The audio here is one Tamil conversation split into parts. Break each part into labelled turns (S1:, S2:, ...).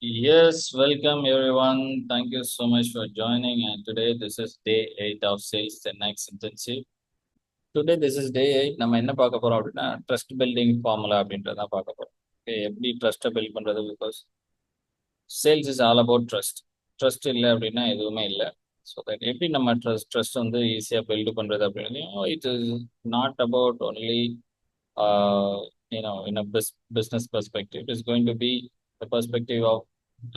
S1: Yes, welcome everyone. Thank you so much for joining. And today, this is day 8 of Sales 10x Intensive. Today, this is day 8. நம்ம என்ன பார்க்க போறோம் அப்படின்னா ட்ரஸ்ட் பில்டிங் ஃபார்முலா அப்படின்றத பார்க்க போறோம். Okay, எப்படி ட்ரஸ்ட்டை பில்ட் பண்றது? Because sales is all about trust. Trust இல்லை அப்படின்னா எதுவுமே இல்லை. ஸோ தட் எப்படி நம்ம ட்ரஸ்ட் வந்து ஈஸியாக பில்டு பண்றது அப்படின்னு it is not about only in a business perspective. It is going to be the perspective of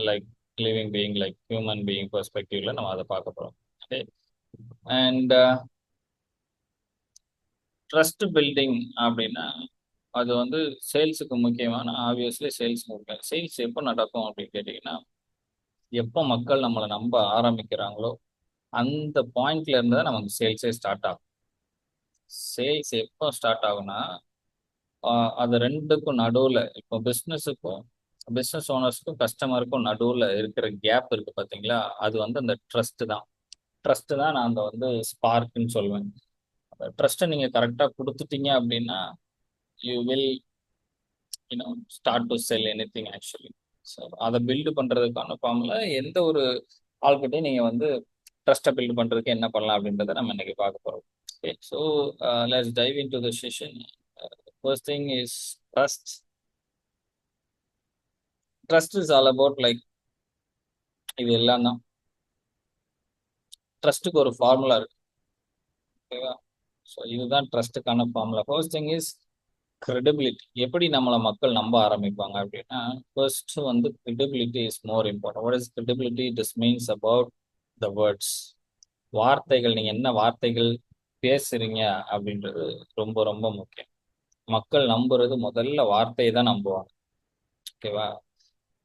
S1: like living being, like human being perspective ல நம்ம அதை பார்க்க போறோம். Okay. And ட்ரஸ்ட் பில்டிங் அப்படின்னா அது வந்து சேல்ஸுக்கு முக்கியமான ஆப்வியஸ்லி சேல்ஸ் முக்கியம். சேல்ஸ் எப்போ நடக்கும் அப்படின்னு கேட்டிங்கன்னா எப்போ மக்கள் நம்மளை நம்ப ஆரம்பிக்கிறாங்களோ அந்த பாயிண்ட்ல இருந்து தான் நமக்கு சேல்ஸே ஸ்டார்ட் ஆகும். சேல்ஸ் எப்போ ஸ்டார்ட் ஆகும்னா அது ரெண்டுக்கும் நடுவில் இப்போ பிஸ்னஸ் ஓனர்ஸ்க்கும் கஸ்டமருக்கும் நடுவில் இருக்கிற கேப் இருக்கு பார்த்தீங்களா, அது வந்து அந்த ட்ரஸ்ட் தான் நான் அந்த வந்து ஸ்பார்க்குன்னு சொல்லுவேன். அந்த ட்ரஸ்ட்டை நீங்கள் கரெக்டாக கொடுத்துட்டீங்க அப்படின்னா you will start to sell any thing actually. So அதை பில்டு பண்ணுறதுக்கான ஃபார்முலா எந்த ஒரு ஆள்கிட்டையும் நீங்கள் வந்து ட்ரஸ்ட்டை பில்டு பண்ணுறதுக்கு என்ன பண்ணலாம் அப்படின்றத நம்ம இன்னைக்கு பார்க்க போகிறோம். Okay, so let's dive in to the session. First thing is trust. Trust is all about like இது எல்லாம் தான். ட்ரஸ்ட்டுக்கு ஒரு ஃபார்முலா இருக்கு. ஓகேவா? ஸோ இதுதான் ட்ரஸ்ட்டுக்கான formula. First thing is credibility. எப்படி நம்மளை மக்கள் நம்ப ஆரம்பிப்பாங்க அப்படின்னா ஃபர்ஸ்ட் வந்து credibility is more important. What is credibility? This means about the words. வார்த்தைகள், நீங்கள் என்ன வார்த்தைகள் பேசுறீங்க அப்படின்றது ரொம்ப ரொம்ப முக்கியம். மக்கள் நம்புறது முதல்ல வார்த்தையை தான் நம்புவாங்க. ஓகேவா?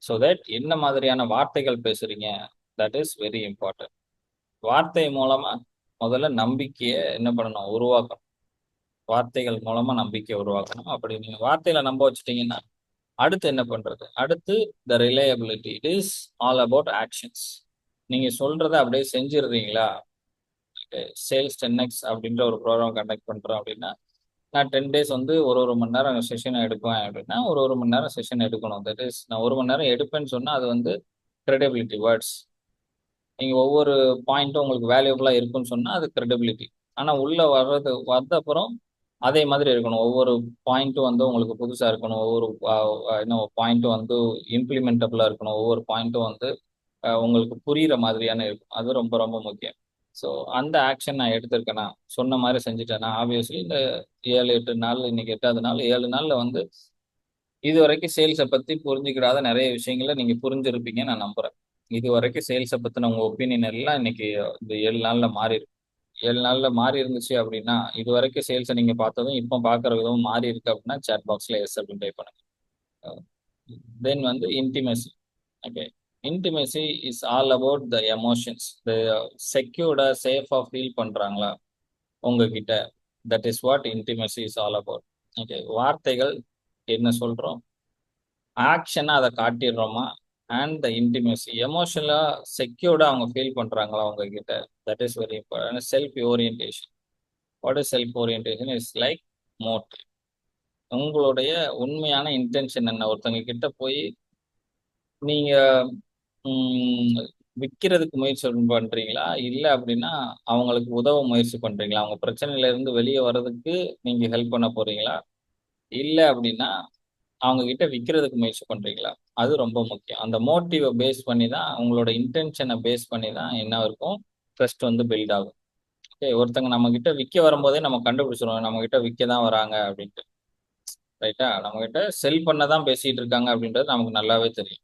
S1: ஸோ தட் என்ன மாதிரியான வார்த்தைகள் பேசுறீங்க, தட் இஸ் வெரி இம்பார்ட்டன்ட். வார்த்தை மூலமா முதல்ல நம்பிக்கையை என்ன பண்ணணும், உருவாக்கணும். வார்த்தைகள் மூலமா நம்பிக்கையை உருவாக்கணும். அப்படி நீங்க வார்த்தையில நம்ப வச்சுட்டீங்கன்னா அடுத்து என்ன பண்றது? அடுத்து the reliability. It is all about actions. நீங்க சொல்றதை அப்படியே செஞ்சிடுறீங்களா? சேல்ஸ் 10x அப்படின்ற ஒரு ப்ரோக்ராம் கண்டக்ட் பண்றோம் அப்படின்னா நான் 10 days வந்து ஒரு மணி நேரம் செஷன் எடுப்பேன் அப்படின்னா ஒரு மணி நேரம் செஷன் எடுக்கணும். தட் இஸ் நான் ஒரு மணி நேரம் எடுப்பேன்னு சொன்னா அது வந்து கிரெடிபிலிட்டி வேர்ட்ஸ். நீங்க ஒவ்வொரு பாயிண்ட்டும் உங்களுக்கு வேல்யூபிளா இருக்குன்னு சொன்னா அது கிரெடிபிலிட்டி. ஆனா உள்ள வந்த அப்புறம் அதே மாதிரி இருக்கணும். ஒவ்வொரு பாயிண்ட்டும் வந்து உங்களுக்கு புதுசா இருக்கணும். ஒவ்வொரு பாயிண்ட்டும் வந்து இம்ப்ளிமெண்டபிளா இருக்கணும். ஒவ்வொரு பாயிண்ட்டும் வந்து உங்களுக்கு புரியுற மாதிரியான இருக்கும். அது ரொம்ப ரொம்ப முக்கியம். ஸோ அந்த ஆக்ஷன் நான் எடுத்திருக்கேனா, சொன்ன மாதிரி செஞ்சுட்டேன்னா ஆப்வியஸ்லி இந்த 7-8 நாள், இன்னைக்கு 8வது நாள், 7 நாள்ல வந்து இது வரைக்கும் சேல்ஸை பத்தி புரிஞ்சுக்கிடாத நிறைய விஷயங்களை நீங்க புரிஞ்சிருப்பீங்க நான் நம்புறேன். இது வரைக்கும் சேல்ஸை பத்தின உங்க ஒப்பீனியன் எல்லாம் இன்னைக்கு இந்த 7 நாள்ல மாறி இருக்கு. 7 நாள்ல மாறி இருந்துச்சு அப்படின்னா இது வரைக்கும் சேல்ஸை நீங்க பார்த்ததும் இப்போ பார்க்குற விதமும் மாறி இருக்கு அப்படின்னா சேட் பாக்ஸ்ல எஸ் அப்படின்னு டைப் பண்ணுங்க. தென் வந்து intimacy. Okay, intimacy is all about the emotions. செக்யூர்டா சேஃபா ஃபீல் பண்றாங்களா உங்ககிட்ட, that is what intimacy is all about. Okay, வார்த்தைகள் என்ன சொல்றோம், ஆக்ஷனா அதை காட்டிடுறோமா, அண்ட் த இன்டிமேசி எமோஷனலா செக்யூர்டா அவங்க ஃபீல் பண்றாங்களா உங்ககிட்ட, that is very important. Self orientation. What is self orientation? Is like motive. உங்களுடைய உண்மையான இன்டென்ஷன் என்ன? ஒருத்தங்க கிட்ட போய் நீங்க விற்கிறதுக்கு முயற்சி பண்றீங்களா, இல்லை அப்படின்னா அவங்களுக்கு உதவ முயற்சி பண்றீங்களா? அவங்க பிரச்சனையில இருந்து வெளியே வர்றதுக்கு நீங்க ஹெல்ப் பண்ண போறீங்களா, இல்லை அப்படின்னா அவங்க கிட்ட விற்கிறதுக்கு முயற்சி பண்றீங்களா? அது ரொம்ப முக்கியம். அந்த மோட்டிவை பேஸ் பண்ணி தான், உங்களோட இன்டென்ஷனை பேஸ் பண்ணி தான் என்ன இருக்கும், ட்ரஸ்ட் வந்து பில்ட் ஆகும். ஓகே, ஒருத்தங்க நம்ம கிட்ட விற்க வரும்போதே நம்ம கண்டுபிடிச்சிருவோம் நம்ம கிட்ட விற்க தான் வராங்க அப்படின்ட்டு. ரைட்டா? நம்ம கிட்ட செல் பண்ண தான் பேசிட்டு இருக்காங்க அப்படின்றது நமக்கு நல்லாவே தெரியும்.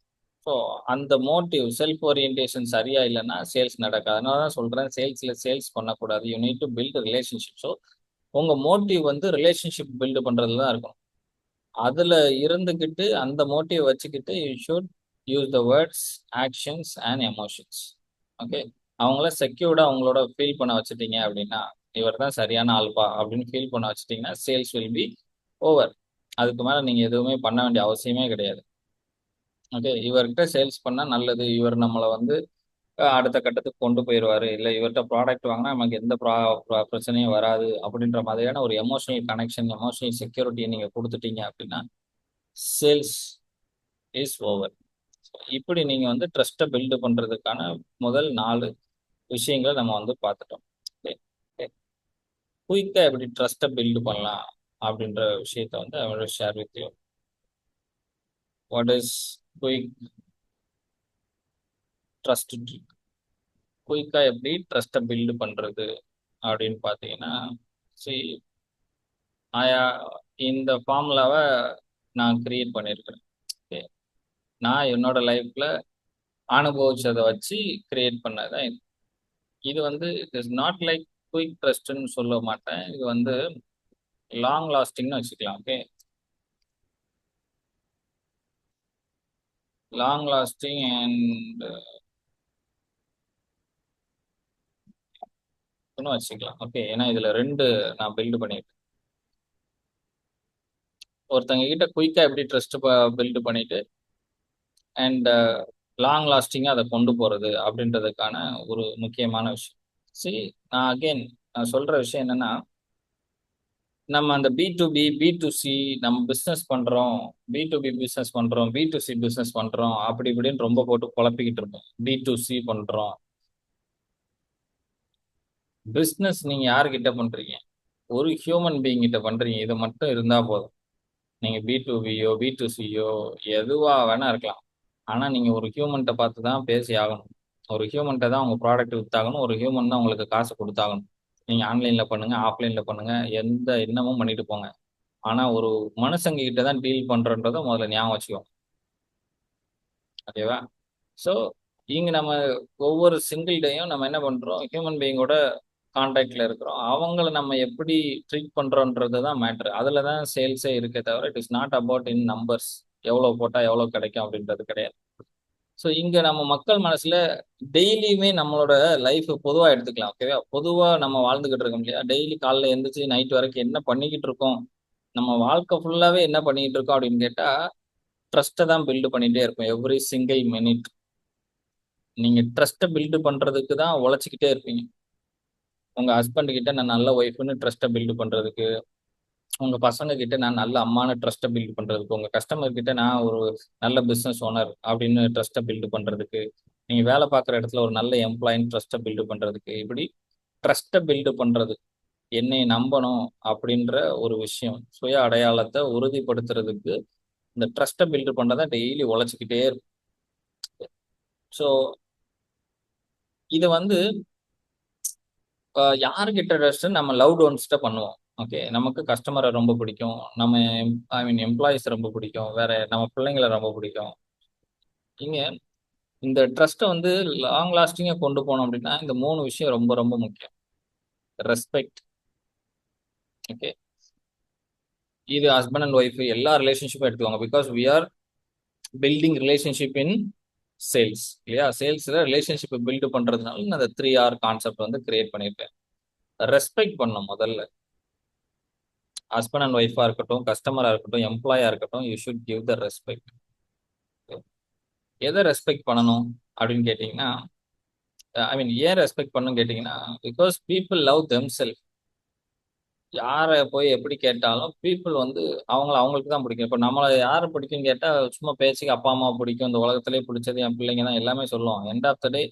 S1: ஸோ அந்த மோட்டிவ் செல்ஃப் ஓரியன்டேஷன் சரியா இல்லைன்னா சேல்ஸ் நடக்காது. அதனால தான் சொல்றேன் சேல்ஸ் பண்ணக்கூடாது. You need to build relationship. So உங்க மோட்டிவ் வந்து ரிலேஷன்ஷிப் பில்டு பண்றதுல தான் இருக்கும். அதுல இருந்துகிட்டு அந்த மோட்டிவ் வச்சுக்கிட்டு you should use the words, actions and emotions. Okay, அவங்கள செக்யூர்டா அவங்களோட ஃபீல் பண்ண வச்சுட்டீங்க அப்படின்னா இவர் தான் சரியான ஆள்பா அப்படின்னு ஃபீல் பண்ண வச்சுட்டீங்கன்னா சேல்ஸ் வில் பி ஓவர். அதுக்கு மேல நீங்க எதுவுமே பண்ண வேண்டிய அவசியமே கிடையாது. ஓகே, இவர்கிட்ட சேல்ஸ் பண்ணா நல்லது, இவர் நம்மளை வந்து அடுத்த கட்டத்துக்கு கொண்டு போயிடுவாரு, இல்லை இவர்கிட்ட ப்ராடக்ட் வாங்கினா நமக்கு எந்த பிரச்சனையும் வராது அப்படின்ற மாதிரியான ஒரு எமோஷனல் கனெக்ஷன், எமோஷனல் செக்யூரிட்டியை நீங்க கொடுத்துட்டீங்க அப்படின்னா சேல்ஸ் இஸ் ஓவர். இப்படி நீங்க வந்து ட்ரஸ்ட்டை பில்டு பண்றதுக்கான முதல் 4 விஷயங்களை நம்ம வந்து பார்த்துட்டோம். குயிக்கா எப்படி ட்ரஸ்ட்டை பில்டு பண்ணலாம் அப்படின்ற விஷயத்த வந்து ஐ will share with you. What is quick trust? குயிக்கா எப்படி ட்ரஸ்ட்டை பில்டு பண்றது அப்படின்னு பார்த்தீங்கன்னா, see, இந்த ஃபார்முலாவை நான் கிரியேட் பண்ணியிருக்கிறேன். ஓகே, நான் என்னோட லைஃப்ல அனுபவிச்சதை வச்சு கிரியேட் பண்ணதான் இது. இது வந்து it is not like quick ட்ரஸ்ட்னு சொல்ல மாட்டேன். இது வந்து லாங் லாஸ்டிங்னு வச்சுக்கலாம். ஓகே, லாங் லாஸ்டிங் அண்ட் வச்சுக்கலாம். ஓகே, ஏன்னா இதுல 2 நான் பில்டு பண்ணிட்டேன். ஒருத்தங்க கிட்ட குயிக்கா எப்படி ட்ரஸ்ட் பில்டு பண்ணிட்டு அண்ட் லாங் லாஸ்டிங்கா அதை கொண்டு போறது அப்படின்றதுக்கான ஒரு முக்கியமான விஷயம். சரி, நான் அகைன் நான் சொல்ற விஷயம் என்னன்னா, நம்ம அந்த B2B B2C நம்ம பிசினஸ் பண்றோம், B2B பிசினஸ் பண்றோம், B2C பிசினஸ் பண்றோம், அப்படி இப்படின்னு ரொம்ப போட்டு குழப்பிக்கிட்டு இருப்போம். B2C பண்றோம். பிசினஸ் நீங்க யாருக்கிட்ட பண்றீங்க? ஒரு ஹியூமன் பீயிங் கிட்ட பண்றீங்க. இது மட்டும் இருந்தா போதும். நீங்க B2Bயோ B2Cயோ எதுவா வேணா இருக்கலாம். ஆனா நீங்க ஒரு ஹியூமன்கிட்ட பார்த்து தான் பேசி ஆகணும். ஒரு ஹியூமன்கிட்ட தான் உங்க ப்ராடக்ட் வித்தாகணும். ஒரு ஹியூமன் தான் உங்களுக்கு காசு கொடுத்தாகணும். நீங்க ஆன்லைன்ல பண்ணுங்க, ஆஃப்லைன்ல பண்ணுங்க, எந்த என்னமும் பண்ணிட்டு போங்க. ஆனா ஒரு மனுஷங்க கிட்ட தான் டீல் பண்றன்றத முதல்ல ஞாபகம் வச்சுக்கோங்க. ஓகேவா? ஸோ இங்க நம்ம ஒவ்வொரு சிங்கிள் டேயும் நம்ம என்ன பண்றோம்? ஹியூமன் பீயிங்கோட கான்டாக்ட்ல இருக்கிறோம். அவங்கள நம்ம எப்படி ட்ரீட் பண்றோன்றது தான் மேட்டர். அதுல தான் சேல்ஸே இருக்கே தவிர it is not about in numbers. எவ்வளவு போட்டா எவ்வளவு கிடைக்கும் அப்படின்றது கிடையாது. ஸோ இங்க நம்ம மக்கள் மனசுல டெய்லியுமே நம்மளோட லைஃப் பொதுவா எடுத்துக்கலாம். ஓகேவா? பொதுவா நம்ம வாழ்ந்துகிட்டு இருக்கோம் இல்லையா? டெய்லி காலைல எந்திரிச்சு நைட் வரைக்கும் என்ன பண்ணிக்கிட்டு இருக்கோம்? நம்ம வாழ்க்கை ஃபுல்லாவே என்ன பண்ணிக்கிட்டு இருக்கோம் அப்படின்னு கேட்டா, ட்ரஸ்ட்டை தான் பில்டு பண்ணிட்டே இருப்போம். எவ்ரி சிங்கிள் மினிட் நீங்க ட்ரஸ்ட்டை பில்டு பண்றதுக்கு தான் உழைச்சிக்கிட்டே இருப்பீங்க. உங்க ஹஸ்பண்ட் கிட்ட நான் நல்ல ஒய்ஃப்னு ட்ரஸ்ட்டை பில்டு பண்றதுக்கு, உங்க பசங்க கிட்ட நான் நல்ல அம்மான்னு ட்ரஸ்ட்டை பில்டு பண்றதுக்கு, உங்க கஸ்டமர் கிட்ட நான் ஒரு நல்ல பிசினஸ் ஓனர் அப்படின்னு ட்ரஸ்ட்டை பில்டு பண்றதுக்கு, நீங்க வேலை பார்க்குற இடத்துல ஒரு நல்ல எம்ப்ளாயின்னு ட்ரஸ்ட்டை பில்டு பண்றதுக்கு, இப்படி ட்ரஸ்ட்டை பில்டு பண்றது, என்னை நம்பணும் அப்படின்ற ஒரு விஷயம், சுய அடையாளத்தை உறுதிப்படுத்துறதுக்கு இந்த ட்ரஸ்ட்டை பில்டு பண்றதை டெய்லி உழைச்சிக்கிட்டே இருக்கும். ஸோ இதை வந்து யாருக்கிட்ட ட்ரஸ்ட் நம்ம லவ்ட் ஒன்ஸ்கிட்ட பண்ணுவோம். ஓகே, நமக்கு கஸ்டமரை ரொம்ப பிடிக்கும், நம்ம ஐ மீன் எம்ப்ளாயிஸ் ரொம்ப பிடிக்கும், வேற நம்ம பிள்ளைங்களை ரொம்ப பிடிக்கும். இங்க இந்த ட்ரஸ்ட்டை வந்து லாங் லாஸ்டிங்கா கொண்டு போனோம் அப்படின்னா இந்த 3 விஷயம் ரொம்ப ரொம்ப முக்கியம். ரெஸ்பெக்ட். ஓகே, இது ஹஸ்பண்ட் அண்ட் ஒய்ஃப் எல்லா ரிலேஷன்ஷிப்பும் எடுத்துவாங்க. Because we are building relationship in sales இல்லையா? சேல்ஸ்ல ரிலேஷன்ஷிப்பை பில்டு பண்றதுனால நான் அந்த 3R கான்செப்ட் வந்து கிரியேட் பண்ணியிருக்கேன். ரெஸ்பெக்ட் பண்ணணும் முதல்ல. ஹஸ்பண்ட் அண்ட் ஒய்ஃபா இருக்கட்டும், கஸ்டமரா இருக்கட்டும், எம்ப்ளாயா இருக்கட்டும், you should give the respect. எதை ரெஸ்பெக்ட் பண்ணணும் அப்படின்னு கேட்டீங்கன்னா, ஐ மீன் ஏன் ரெஸ்பெக்ட் பண்ணணும் கேட்டீங்கன்னா, because people love them self. யாரை போய் எப்படி கேட்டாலும் பீப்புள் வந்து அவங்களுக்கு தான் பிடிக்கும். இப்போ நம்மளை யாரை பிடிக்கும்னு கேட்டால் சும்மா பேச்சுக்கு அப்பா அம்மா பிடிக்கும், இந்த உலகத்திலே பிடிச்சது என் பிள்ளைங்க தான் எல்லாமே சொல்லுவோம். எண்ட் ஆஃப் த டே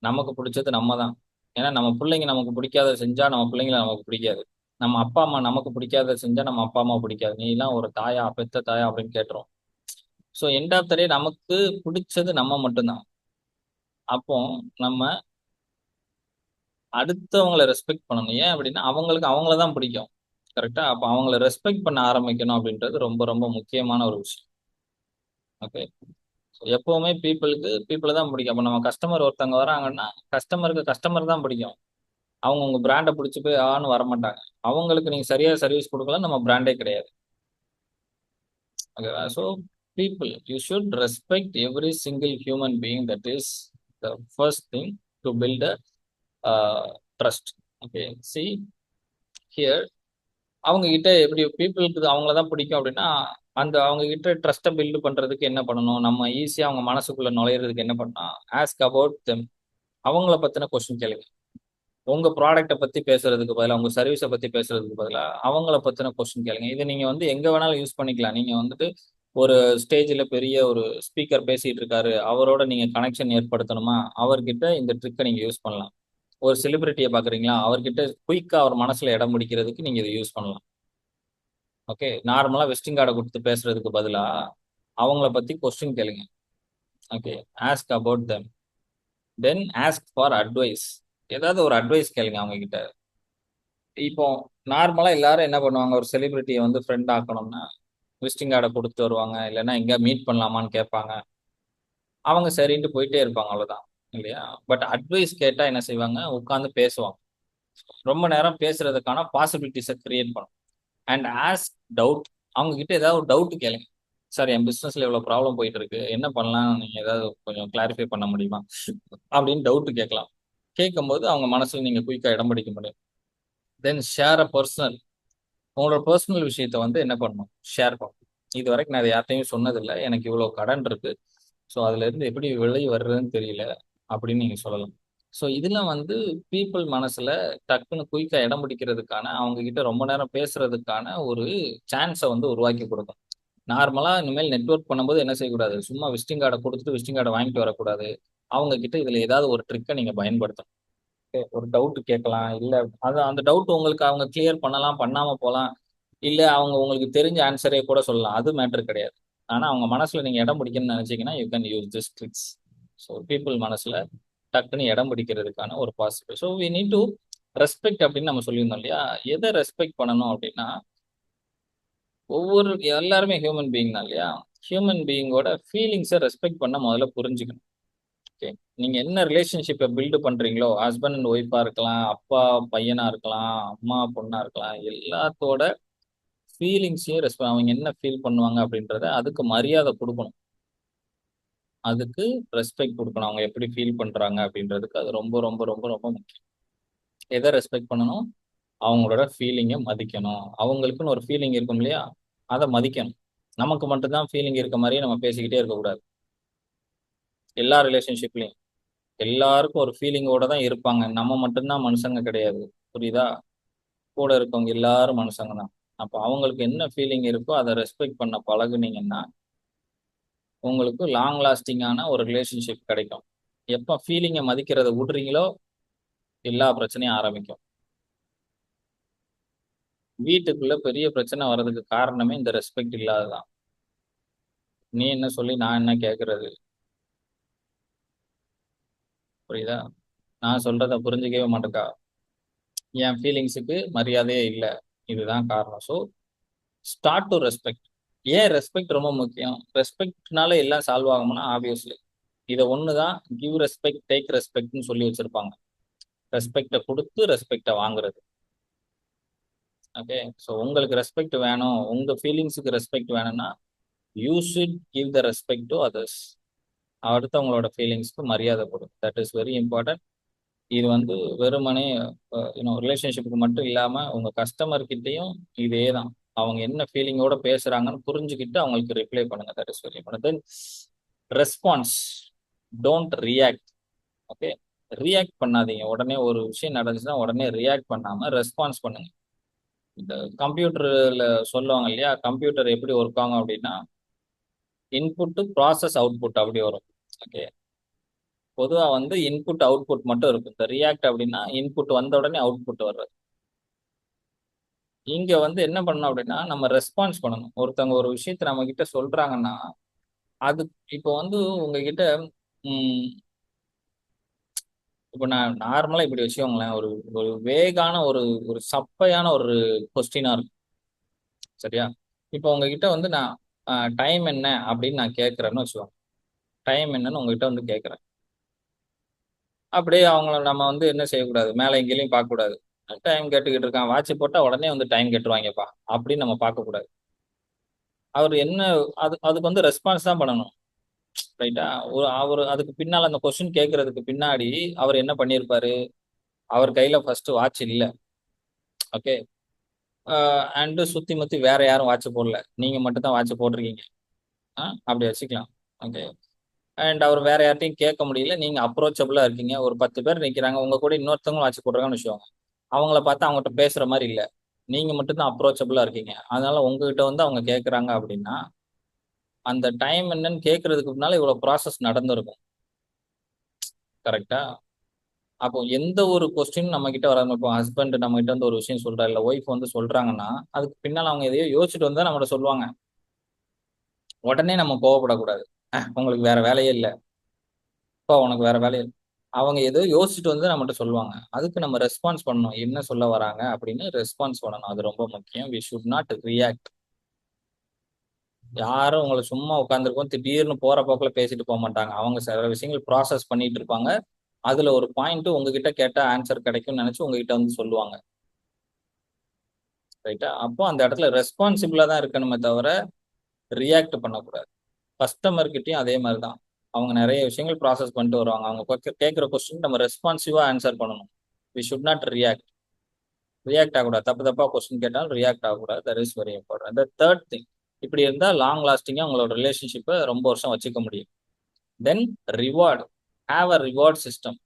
S1: நமக்கு பிடிச்சது நம்ம தான். ஏன்னா நம்ம பிள்ளைங்க நமக்கு பிடிக்காத செஞ்சா நம்ம பிள்ளைங்களை நமக்கு பிடிக்காது. நம்ம அப்பா அம்மா நமக்கு பிடிக்காத செஞ்சா நம்ம அப்பா அம்மா பிடிக்காது. நீ எல்லாம் ஒரு தாயா, பெத்த தாயா அப்படின்னு கேட்டுரும். ஸோ எண்ட் ஆஃப் த டே நமக்கு பிடிச்சது நம்ம மட்டும்தான். அப்போ நம்ம அடுத்தவங்களை ரெஸ்பெக்ட் பண்ணணும். ஏன் அப்படின்னா அவங்களுக்கு அவங்கள தான் பிடிக்கும். கரெக்டா? அப்போ அவங்கள ரெஸ்பெக்ட் பண்ண ஆரம்பிக்கணும் அப்படின்றது ரொம்ப ரொம்ப முக்கியமான ஒரு விஷயம். ஓகே, எப்பவுமே பீப்புளை தான் பிடிக்கும். அப்போ நம்ம கஸ்டமர் ஒருத்தவங்க வராங்கன்னா கஸ்டமருக்கு கஸ்டமர் தான் பிடிக்கும். அவங்க உங்க பிராண்டை பிடிச்சி போய் ஆன்னு வரமாட்டாங்க. அவங்களுக்கு நீங்க சரியா சர்வீஸ் கொடுக்கல நம்ம பிராண்டே கிடையாது. ஓகேவா? So people you should respect every single human being. That is the first thing to build a trust. Okay, see here அவங்க கிட்ட எப்படி பீப்புளுக்கு அவங்கள தான் பிடிக்கும் அப்படின்னா அந்த அவங்க கிட்ட ட்ரஸ்ட்டை பில்டு பண்றதுக்கு என்ன பண்ணணும்? நம்ம ஈஸியா அவங்க மனசுக்குள்ள நுழையிறதுக்கு என்ன பண்ணலாம்? Ask about them. அவங்கள பத்தின கொஸ்டின் கேளுங்க. உங்க ப்ராடக்ட்டை பத்தி பேசுறதுக்கு பதிலா, உங்க சர்வீஸை பத்தி பேசுறதுக்கு பதிலா அவங்கள பத்தின கொஸ்டின் கேளுங்க. இதை நீங்க வந்து எங்க வேணாலும் யூஸ் பண்ணிக்கலாம். நீங்க வந்துட்டு ஒரு ஸ்டேஜ்ல பெரிய ஒரு ஸ்பீக்கர் பேசிட்டு இருக்காரு, அவரோட நீங்க கனெக்ஷன் ஏற்படுத்தணுமா, அவர்கிட்ட இந்த ட்ரிக்கை நீங்க யூஸ் பண்ணலாம். ஒரு செலிபிரிட்டியை பாக்குறீங்களா, அவர்கிட்ட குயிக்கா அவர் மனசுல இடம் பிடிக்கிறதுக்கு நீங்க இதை யூஸ் பண்ணலாம். ஓகே, நார்மலா விசிட்டிங் கார்டை கொடுத்து பேசுறதுக்கு பதிலா அவங்கள பத்தி கொஸ்டின் கேளுங்க. Okay, ask about them, then ask for advice. ஏதாவது ஒரு அட்வைஸ் கேளுங்க அவங்க கிட்ட. இப்போ நார்மலா எல்லாரும் என்ன பண்ணுவாங்க, ஒரு செலிபிரிட்டியை வந்து ஃப்ரெண்ட் ஆக்கணும்னா விசிட்டிங் கார்டை கொடுத்துட்டு வருவாங்க, இல்லைன்னா எங்க மீட் பண்ணலாமான்னு கேட்பாங்க. அவங்க சரின்ட்டு போயிட்டே இருப்பாங்க, அவ்வளவுதான். இல்லையா? பட் அட்வைஸ் கேட்டா என்ன செய்வாங்க, உட்கார்ந்து பேசுவாங்க. ரொம்ப நேரம் பேசுறதுக்கான பாசிபிலிட்டிஸை கிரியேட் பண்ணும். And ask doubt. அவங்க கிட்ட ஏதாவது ஒரு டவுட் கேளுங்க. சார், என் பிசினஸ்ல இவ்வளவு ப்ராப்ளம் போயிட்டு இருக்கு, என்ன பண்ணலாம், நீங்க ஏதாவது கொஞ்சம் கிளாரிஃபை பண்ண முடியுமா அப்படின்னு டவுட் கேட்கலாம். கேட்கும்போது அவங்க மனசுல நீங்க குயிக்கா இடம் பிடிக்க முடியும். தென் ஷேர் அ பர்சனல். உங்களோட பர்சனல் விஷயத்த வந்து என்ன பண்ணணும், ஷேர் பண்ணணும். இது வரைக்கும் நான் இதை யார்ட்டையும் சொன்னதில்லை, எனக்கு இவ்வளவு கடன் இருக்கு, ஸோ அதுல இருந்து எப்படி வெளியே வர்றதுன்னு தெரியல அப்படின்னு நீங்க சொல்லலாம். ஸோ இதெல்லாம் வந்து பீப்புள் மனசுல டக்குன்னு குயிக்கா இடம் பிடிக்கிறதுக்கான, அவங்க கிட்ட ரொம்ப நேரம் பேசுறதுக்கான ஒரு சான்ஸை வந்து உருவாக்கி கொடுக்கும். நார்மலா இனிமேல் நெட்வொர்க் பண்ணும்போது என்ன செய்யக்கூடாது, சும்மா விசிட்டிங் கார்டை கொடுத்துட்டு விசிட்டிங் கார்டை வாங்கிட்டு வரக்கூடாது. அவங்க கிட்ட இதுல ஏதாவது ஒரு ட்ரிக்கை நீங்க பயன்படுத்தணும். ஒரு டவுட் கேட்கலாம், இல்ல அது அந்த டவுட் உங்களுக்கு அவங்க கிளியர் பண்ணலாம், பண்ணாம போலாம், இல்ல அவங்க உங்களுக்கு தெரிஞ்ச ஆன்சரே கூட சொல்லலாம், அது மேட்டர் கிடையாது. ஆனா அவங்க மனசுல நீங்க இடம் பிடிக்கணும்னு நினைச்சீங்கன்னா you can use this tricks. So people மனசுல டக்குன்னு இடம் பிடிக்கிறதுக்கான ஒரு possible. So we need to respect அப்படின்னு நம்ம சொல்லியிருந்தோம் இல்லையா. எதை ரெஸ்பெக்ட் பண்ணணும் அப்படின்னா, ஒவ்வொரு எல்லாருமே ஹியூமன் பீயிங் தான் இல்லையா. ஹியூமன் பீயிங்கோட ஃபீலிங்ஸை ரெஸ்பெக்ட் பண்ண முதல்ல புரிஞ்சுக்கணும். ஓகே, நீங்க என்ன ரிலேஷன்ஷிப்பை பில்டு பண்றீங்களோ, ஹஸ்பண்ட் அண்ட் ஒய்ஃபா இருக்கலாம், அப்பா பையனா இருக்கலாம், அம்மா பொண்ணா இருக்கலாம், எல்லாத்தோட ஃபீலிங்ஸையும் ரெஸ்பெக்ட், அவங்க என்ன ஃபீல் பண்ணுவாங்க அப்படின்றத அதுக்கு மரியாதை கொடுக்கணும். அதுக்கு ரெஸ்பெக்ட் கொடுக்கணும். அவங்க எப்படி ஃபீல் பண்றாங்க அப்படின்றதுக்கு அது ரொம்ப ரொம்ப ரொம்ப ரொம்ப முக்கியம். எதை ரெஸ்பெக்ட் பண்ணணும், அவங்களோட ஃபீலிங்கை மதிக்கணும். அவங்களுக்குன்னு ஒரு ஃபீலிங் இருக்கும் இல்லையா, அதை மதிக்கணும். நமக்கு மட்டும்தான் ஃபீலிங் இருக்க மாதிரியே நம்ம பேசிக்கிட்டே இருக்கக்கூடாது. எல்லா ரிலேஷன்ஷிப்லையும் எல்லாருக்கும் ஒரு ஃபீலிங்கோட தான் இருப்பாங்க. நம்ம மட்டும்தான் மனுஷங்க கிடையாது. புரியுதா? கூட இருக்கவங்க எல்லாரும் மனுஷங்க தான். அப்போ அவங்களுக்கு என்ன ஃபீலிங் இருக்கோ அதை ரெஸ்பெக்ட் பண்ண பழகுனீங்கன்னா உங்களுக்கு லாங் லாஸ்டிங்கான ஒரு ரிலேஷன்ஷிப் கிடைக்கும். எப்போ ஃபீலிங்கை மதிக்கிறத விடுறீங்களோ எல்லா பிரச்சனையும் ஆரம்பிக்கும். வீட்டுக்குள்ள பெரிய பிரச்சனை வர்றதுக்கு காரணமே இந்த ரெஸ்பெக்ட் இல்லாததான். நீ என்ன சொல்லி நான் என்ன கேட்கறது? புரியுதா? நான் சொல்றத புரிஞ்சுக்கவே மாட்டேக்கா, என் ஃபீலிங்ஸுக்கு மரியாதையே இல்லை, இதுதான் காரணம். So start to respect. ஏன் ரெஸ்பெக்ட் ரொம்ப முக்கியம்? ரெஸ்பெக்ட்னால எல்லாம் சால்வ் ஆகும்னா ஆப்வியஸ்லி இதை ஒண்ணுதான் கிவ் ரெஸ்பெக்ட் டேக் ரெஸ்பெக்ட்னு சொல்லி வச்சிருப்பாங்க. ரெஸ்பெக்டை கொடுத்து ரெஸ்பெக்டை வாங்குறது. ஓகே, ஸோ உங்களுக்கு ரெஸ்பெக்ட் வேணும், உங்க ஃபீலிங்ஸுக்கு ரெஸ்பெக்ட் வேணும்னா you should give the respect to others. அடுத்தவங்களோட ஃபீலிங்ஸ்க்கு மரியாதை கொடு. That is very important. இது வந்து வெறுமனே ரிலேஷன்ஷிப்புக்கு மட்டும் இல்லாம உங்க கஸ்டமர் கிட்டயும் இதே தான். அவங்க என்ன ஃபீலிங்கோட பேசுறாங்கன்னு புரிஞ்சுக்கிட்டு அவங்களுக்கு ரிப்ளை பண்ணுங்க. That is very important. Then response, don't react. Okay, react பண்ணாதீங்க. உடனே ஒரு விஷயம் நடந்துச்சுன்னா உடனே ரியாக்ட் பண்ணாம ரெஸ்பான்ஸ் பண்ணுங்க. இந்த கம்ப்யூட்டர்ல சொல்லுவாங்க இல்லையா, கம்ப்யூட்டர் எப்படி ஒர்க் ஆகும் அப்படின்னா இன்புட் ப்ராசஸ் அவுட்புட் அப்படி வரும். ஓகே, பொதுவா வந்து இன்புட் அவுட்புட் மட்டும் இருக்கும். இந்த ரியாக்ட் அப்படின்னா இன்புட் வந்த உடனே அவுட்புட் வர்றது. இங்க வந்து என்ன பண்ணணும் அப்படின்னா நம்ம ரெஸ்பான்ஸ் பண்ணணும். ஒருத்தவங்க ஒரு விஷயத்த நம்ம கிட்ட சொல்றாங்கன்னா அது இப்போ வந்து உங்ககிட்ட ம், இப்போ நான் நார்மலா இப்படி வச்சுக்கோங்களேன், ஒரு ஒரு வேகான ஒரு ஒரு சப்பையான ஒரு கொஸ்டினா இருக்கும். சரியா? இப்போ உங்ககிட்ட வந்து நான் டைம் என்ன அப்படின்னு நான் கேட்கறேன்னு வச்சுக்கோங்க. டைம் என்னன்னு உங்ககிட்ட வந்து கேட்கறேன். அப்படியே அவங்கள நம்ம வந்து என்ன செய்யக்கூடாது, மேலே எங்கேயும் பார்க்கக்கூடாது. டைம் கேட்டுக்கிட்டு இருக்கான், வாட்ச் போட்டா உடனே வந்து டைம் கேட்டுருவாங்கப்பா அப்படின்னு நம்ம பார்க்கக்கூடாது. அவர் என்ன, அதுக்கு வந்து ரெஸ்பான்ஸ் தான் பண்ணணும். ரைட்டா? அவர் அதுக்கு பின்னால் அந்த கொஸ்டின் கேட்கறதுக்கு பின்னாடி அவர் என்ன பண்ணியிருப்பாரு, அவர் கையில ஃபர்ஸ்ட் வாட்ச் இல்ல. ஓகே, அண்டு சுத்தி முத்தி வேற யாரும் வாட்ச் போடல, நீங்க மட்டும் தான் வாட்ச் போட்டிருக்கீங்க. அப்படி வச்சுக்கலாம். ஓகே, அண்ட் அவர் வேற யார்ட்டையும் கேட்க முடியல, நீங்க அப்ரோச்சபிளா இருக்கீங்க. ஒரு 10 பேர் நிக்கிறாங்க, உங்க கூட இன்னொருத்தவங்க வாட்ச் போடுறாங்கன்னு வச்சுக்கோங்க. அவங்கள பார்த்து அவங்ககிட்ட பேசுற மாதிரி இல்ல, நீங்க மட்டும் தான் அப்ரோச்சபிளா இருக்கீங்க. அதனால உங்ககிட்ட வந்து அவங்க கேட்கறாங்க அப்படின்னா அந்த டைம் என்னன்னு கேட்கறதுக்கு முன்னால இவ்வளவு ப்ராசஸ் நடந்திருக்கும். கரெக்டா? அப்போ எந்த ஒரு கொஸ்டின் நம்ம கிட்ட வராது. இப்போ ஹஸ்பண்ட் நம்ம கிட்ட வந்து ஒரு விஷயம் சொல்றாரு, இல்ல ஒய்ஃப் வந்து சொல்றாங்கன்னா, அதுக்கு பின்னால அவங்க எதையோ யோசிச்சுட்டு வந்து தான் நம்மகிட்ட சொல்லுவாங்க. உடனே நம்ம கோவப்படக்கூடாது. உங்களுக்கு வேற வேலையே இல்ல. அப்பா உனக்கு வேற வேலையே இல்ல. அவங்க ஏதோ யோசிச்சுட்டு வந்து நம்மகிட்ட சொல்லுவாங்க. அதுக்கு நம்ம ரெஸ்பான்ஸ் பண்ணணும். என்ன சொல்ல வராங்க அப்படின்னு ரெஸ்பான்ஸ் பண்ணணும். அது ரொம்ப முக்கியம். We should not react. யாரும் உங்கள சும்மா உட்கார்ந்துருக்கோம் திடீர்னு போற போக்குல பேசிட்டு போ மாட்டாங்க. அவங்க சில விஷயங்கள் ப்ராசஸ் பண்ணிட்டு இருப்பாங்க. அதுல ஒரு பாயிண்ட் உங்ககிட்ட கேட்டா ஆன்சர் கிடைக்கும்னு நினைச்சு உங்ககிட்ட வந்து சொல்லுவாங்க. ரைட்டா? அப்போ அந்த இடத்துல ரெஸ்பான்சிபிளா தான் இருக்கணுமே தவிர ரியாக்ட் பண்ணக்கூடாது. கஸ்டமர் கிட்டயும் அதே மாதிரி தான். அவங்க நிறைய விஷயங்கள் ப்ராசஸ் பண்ணிட்டு வருவாங்க. அவங்க கேட்கிற கொஸ்டின் நம்ம ரெஸ்பான்சிவா ஆன்சர் பண்ணணும். We should not react. React ஆகக்கூடாது. தப்பு தப்பா கொஸ்டின் கேட்டாலும் ரியாக்ட் ஆகக்கூடாது. That is very important. The third thing, இப்படி இருந்தா லாங் லாஸ்டிங்கா உங்களோட ரிலேஷன்ஷிப்பை ரொம்ப வருஷம் வச்சுக்க முடியும். Then reward. Have a reward system.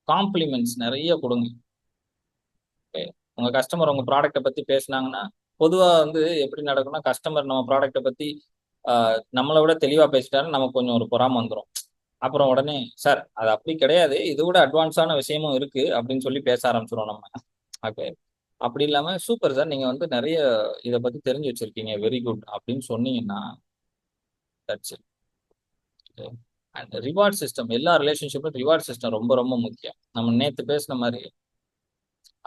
S1: Compliments நிறைய கொடுங்க. Okay. உங்க கஸ்டமர் உங்க ப்ராடக்ட்டை பத்தி பேசுனாங்கன்னா, பொதுவா வந்து எப்படி நடக்கும்னா, கஸ்டமர் நம்ம ப்ராடக்ட்டை பத்தி நம்மளை விட தெளிவா பேசிட்டாருன்னு நமக்கு கொஞ்சம் ஒரு பொறாம வந்துடும். அப்புறம் உடனே சார் அது அப்படி கிடையாது, இது விட அட்வான்ஸான விஷயமும் இருக்கு அப்படின்னு சொல்லி பேச ஆரம்பிச்சிடும் நம்ம. ஓகே. அப்படி இல்லாம சூப்பர் சார், நீங்க வந்து நிறைய இதை பத்தி தெரிஞ்சு வச்சிருக்கீங்க, வெரி குட் அப்படின்னு சொன்னீங்கன்னா that's it. And reward system. எல்லா ரிலேஷன்ஷிப்பும் ரிவார்ட் சிஸ்டம் ரொம்ப ரொம்ப முக்கியம். நம்ம நேத்து பேசின மாதிரி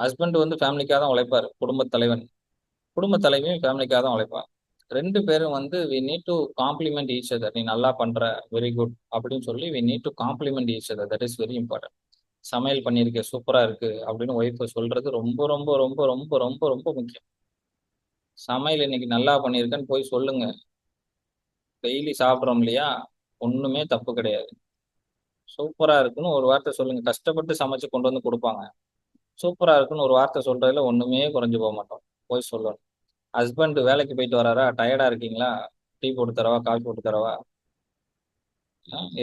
S1: ஹஸ்பண்ட் வந்து ஃபேமிலிக்காக தான் உழைப்பாரு, குடும்ப தலைவன். குடும்ப தலைவியும் ஃபேமிலிக்காக தான் உழைப்பா. ரெண்டு பேரும் வந்து we need to compliment each other. நீ நல்லா பண்ற, வெரி குட் அப்படின்னு சொல்லி we need to compliment each other. That is very important. சமையல் பண்ணியிருக்க சூப்பரா இருக்கு அப்படின்னு ஒய்ஃப் சொல்றது ரொம்ப ரொம்ப ரொம்ப ரொம்ப ரொம்ப ரொம்ப முக்கியம். சமையல் இன்னைக்கு நல்லா பண்ணியிருக்கேன்னு போய் சொல்லுங்க. டெய்லி சாப்பிட்றோம் இல்லையா, ஒண்ணுமே தப்பு கிடையாது. சூப்பரா இருக்குன்னு ஒரு வார்த்தை சொல்லுங்க. கஷ்டப்பட்டு சமைச்சு கொண்டு வந்து கொடுப்பாங்க. சூப்பரா இருக்குன்னு ஒரு வார்த்தை சொல்றதுல ஒண்ணுமே குறைஞ்சு போக மாட்டோம். போய் சொல்லணும். ஹஸ்பண்ட் வேலைக்கு போயிட்டு வராரா, டயர்டா இருக்கீங்களா, டீ போட்டு தரவா, காஃபி போட்டு தரவா,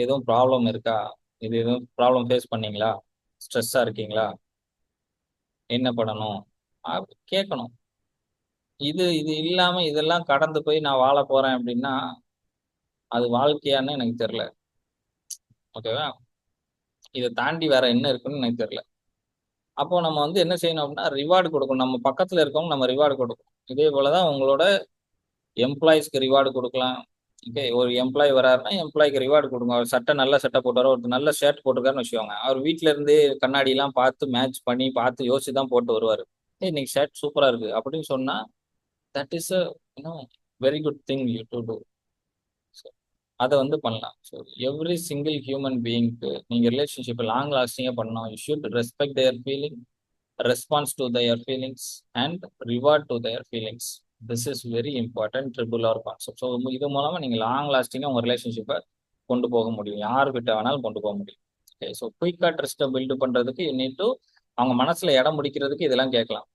S1: எதுவும் ப்ராப்ளம் இருக்கா, இது எதுவும் ப்ராப்ளம் ஃபேஸ் பண்ணீங்களா, ஸ்ட்ரெஸ்ஸா இருக்கீங்களா, என்ன பண்ணணும் அப்படி கேட்கணும். இது இது இல்லாம இதெல்லாம் கடந்து போய் நான் வாழ போறேன் அப்படின்னா அது வாழ்க்கையான்னு எனக்கு தெரியல. ஓகேவா? இதை தாண்டி வேற என்ன இருக்குன்னு எனக்கு தெரியல. அப்போ நம்ம வந்து என்ன செய்யணும் அப்படின்னா ரிவார்டு கொடுக்கணும். நம்ம பக்கத்துல இருக்கவங்க நம்ம ரிவார்டு கொடுக்கணும். இதே போலதான் உங்களோட எம்ப்ளாயிஸ்க்கு ரிவார்டு கொடுக்கலாம். ஓகே. ஒரு எம்ப்ளாயி வராருன்னா எம்ப்ளாய்க்கு ரிவார்டு கொடுங்க. அவர் சட்டை நல்ல சட்டை போட்டாரோ, ஒரு நல்ல ஷர்ட் போட்டுருக்காருன்னு வச்சுக்கோங்க. அவர் வீட்ல இருந்தே கண்ணாடி எல்லாம் பார்த்து மேட்ச் பண்ணி பார்த்து யோசிச்சு தான் போட்டு வருவாரு. ஏய் இன்னைக்கு ஷர்ட் சூப்பரா இருக்கு அப்படின்னு சொன்னா that is a very good thing you to do. அதை வந்து பண்ணலாம். ஸோ எவ்ரி சிங்கிள் ஹியூமன் பீயிங்க்கு நீங்க ரிலேஷன்ஷிப் லாங் லாஸ்டிங்கா பண்ணணும். You should respect their feeling, response to their feelings and reward to their feelings. This is very important triple R concept. So இது மூலமா நீங்க லாங் லாஸ்டிங்கா உங்க ரிலேஷன்ஷிப்பை கொண்டு போக முடியும். யாருக்கிட்ட வேணாலும் கொண்டு போக முடியும். ஓகே. ஸோ குயிக்கா ட்ரஸ்ட்டை பில்டு பண்றதுக்கு யூ நீட் டு அவங்க மனசுல இடம் பிடிக்கிறதுக்கு இதெல்லாம் கேட்கலாம்.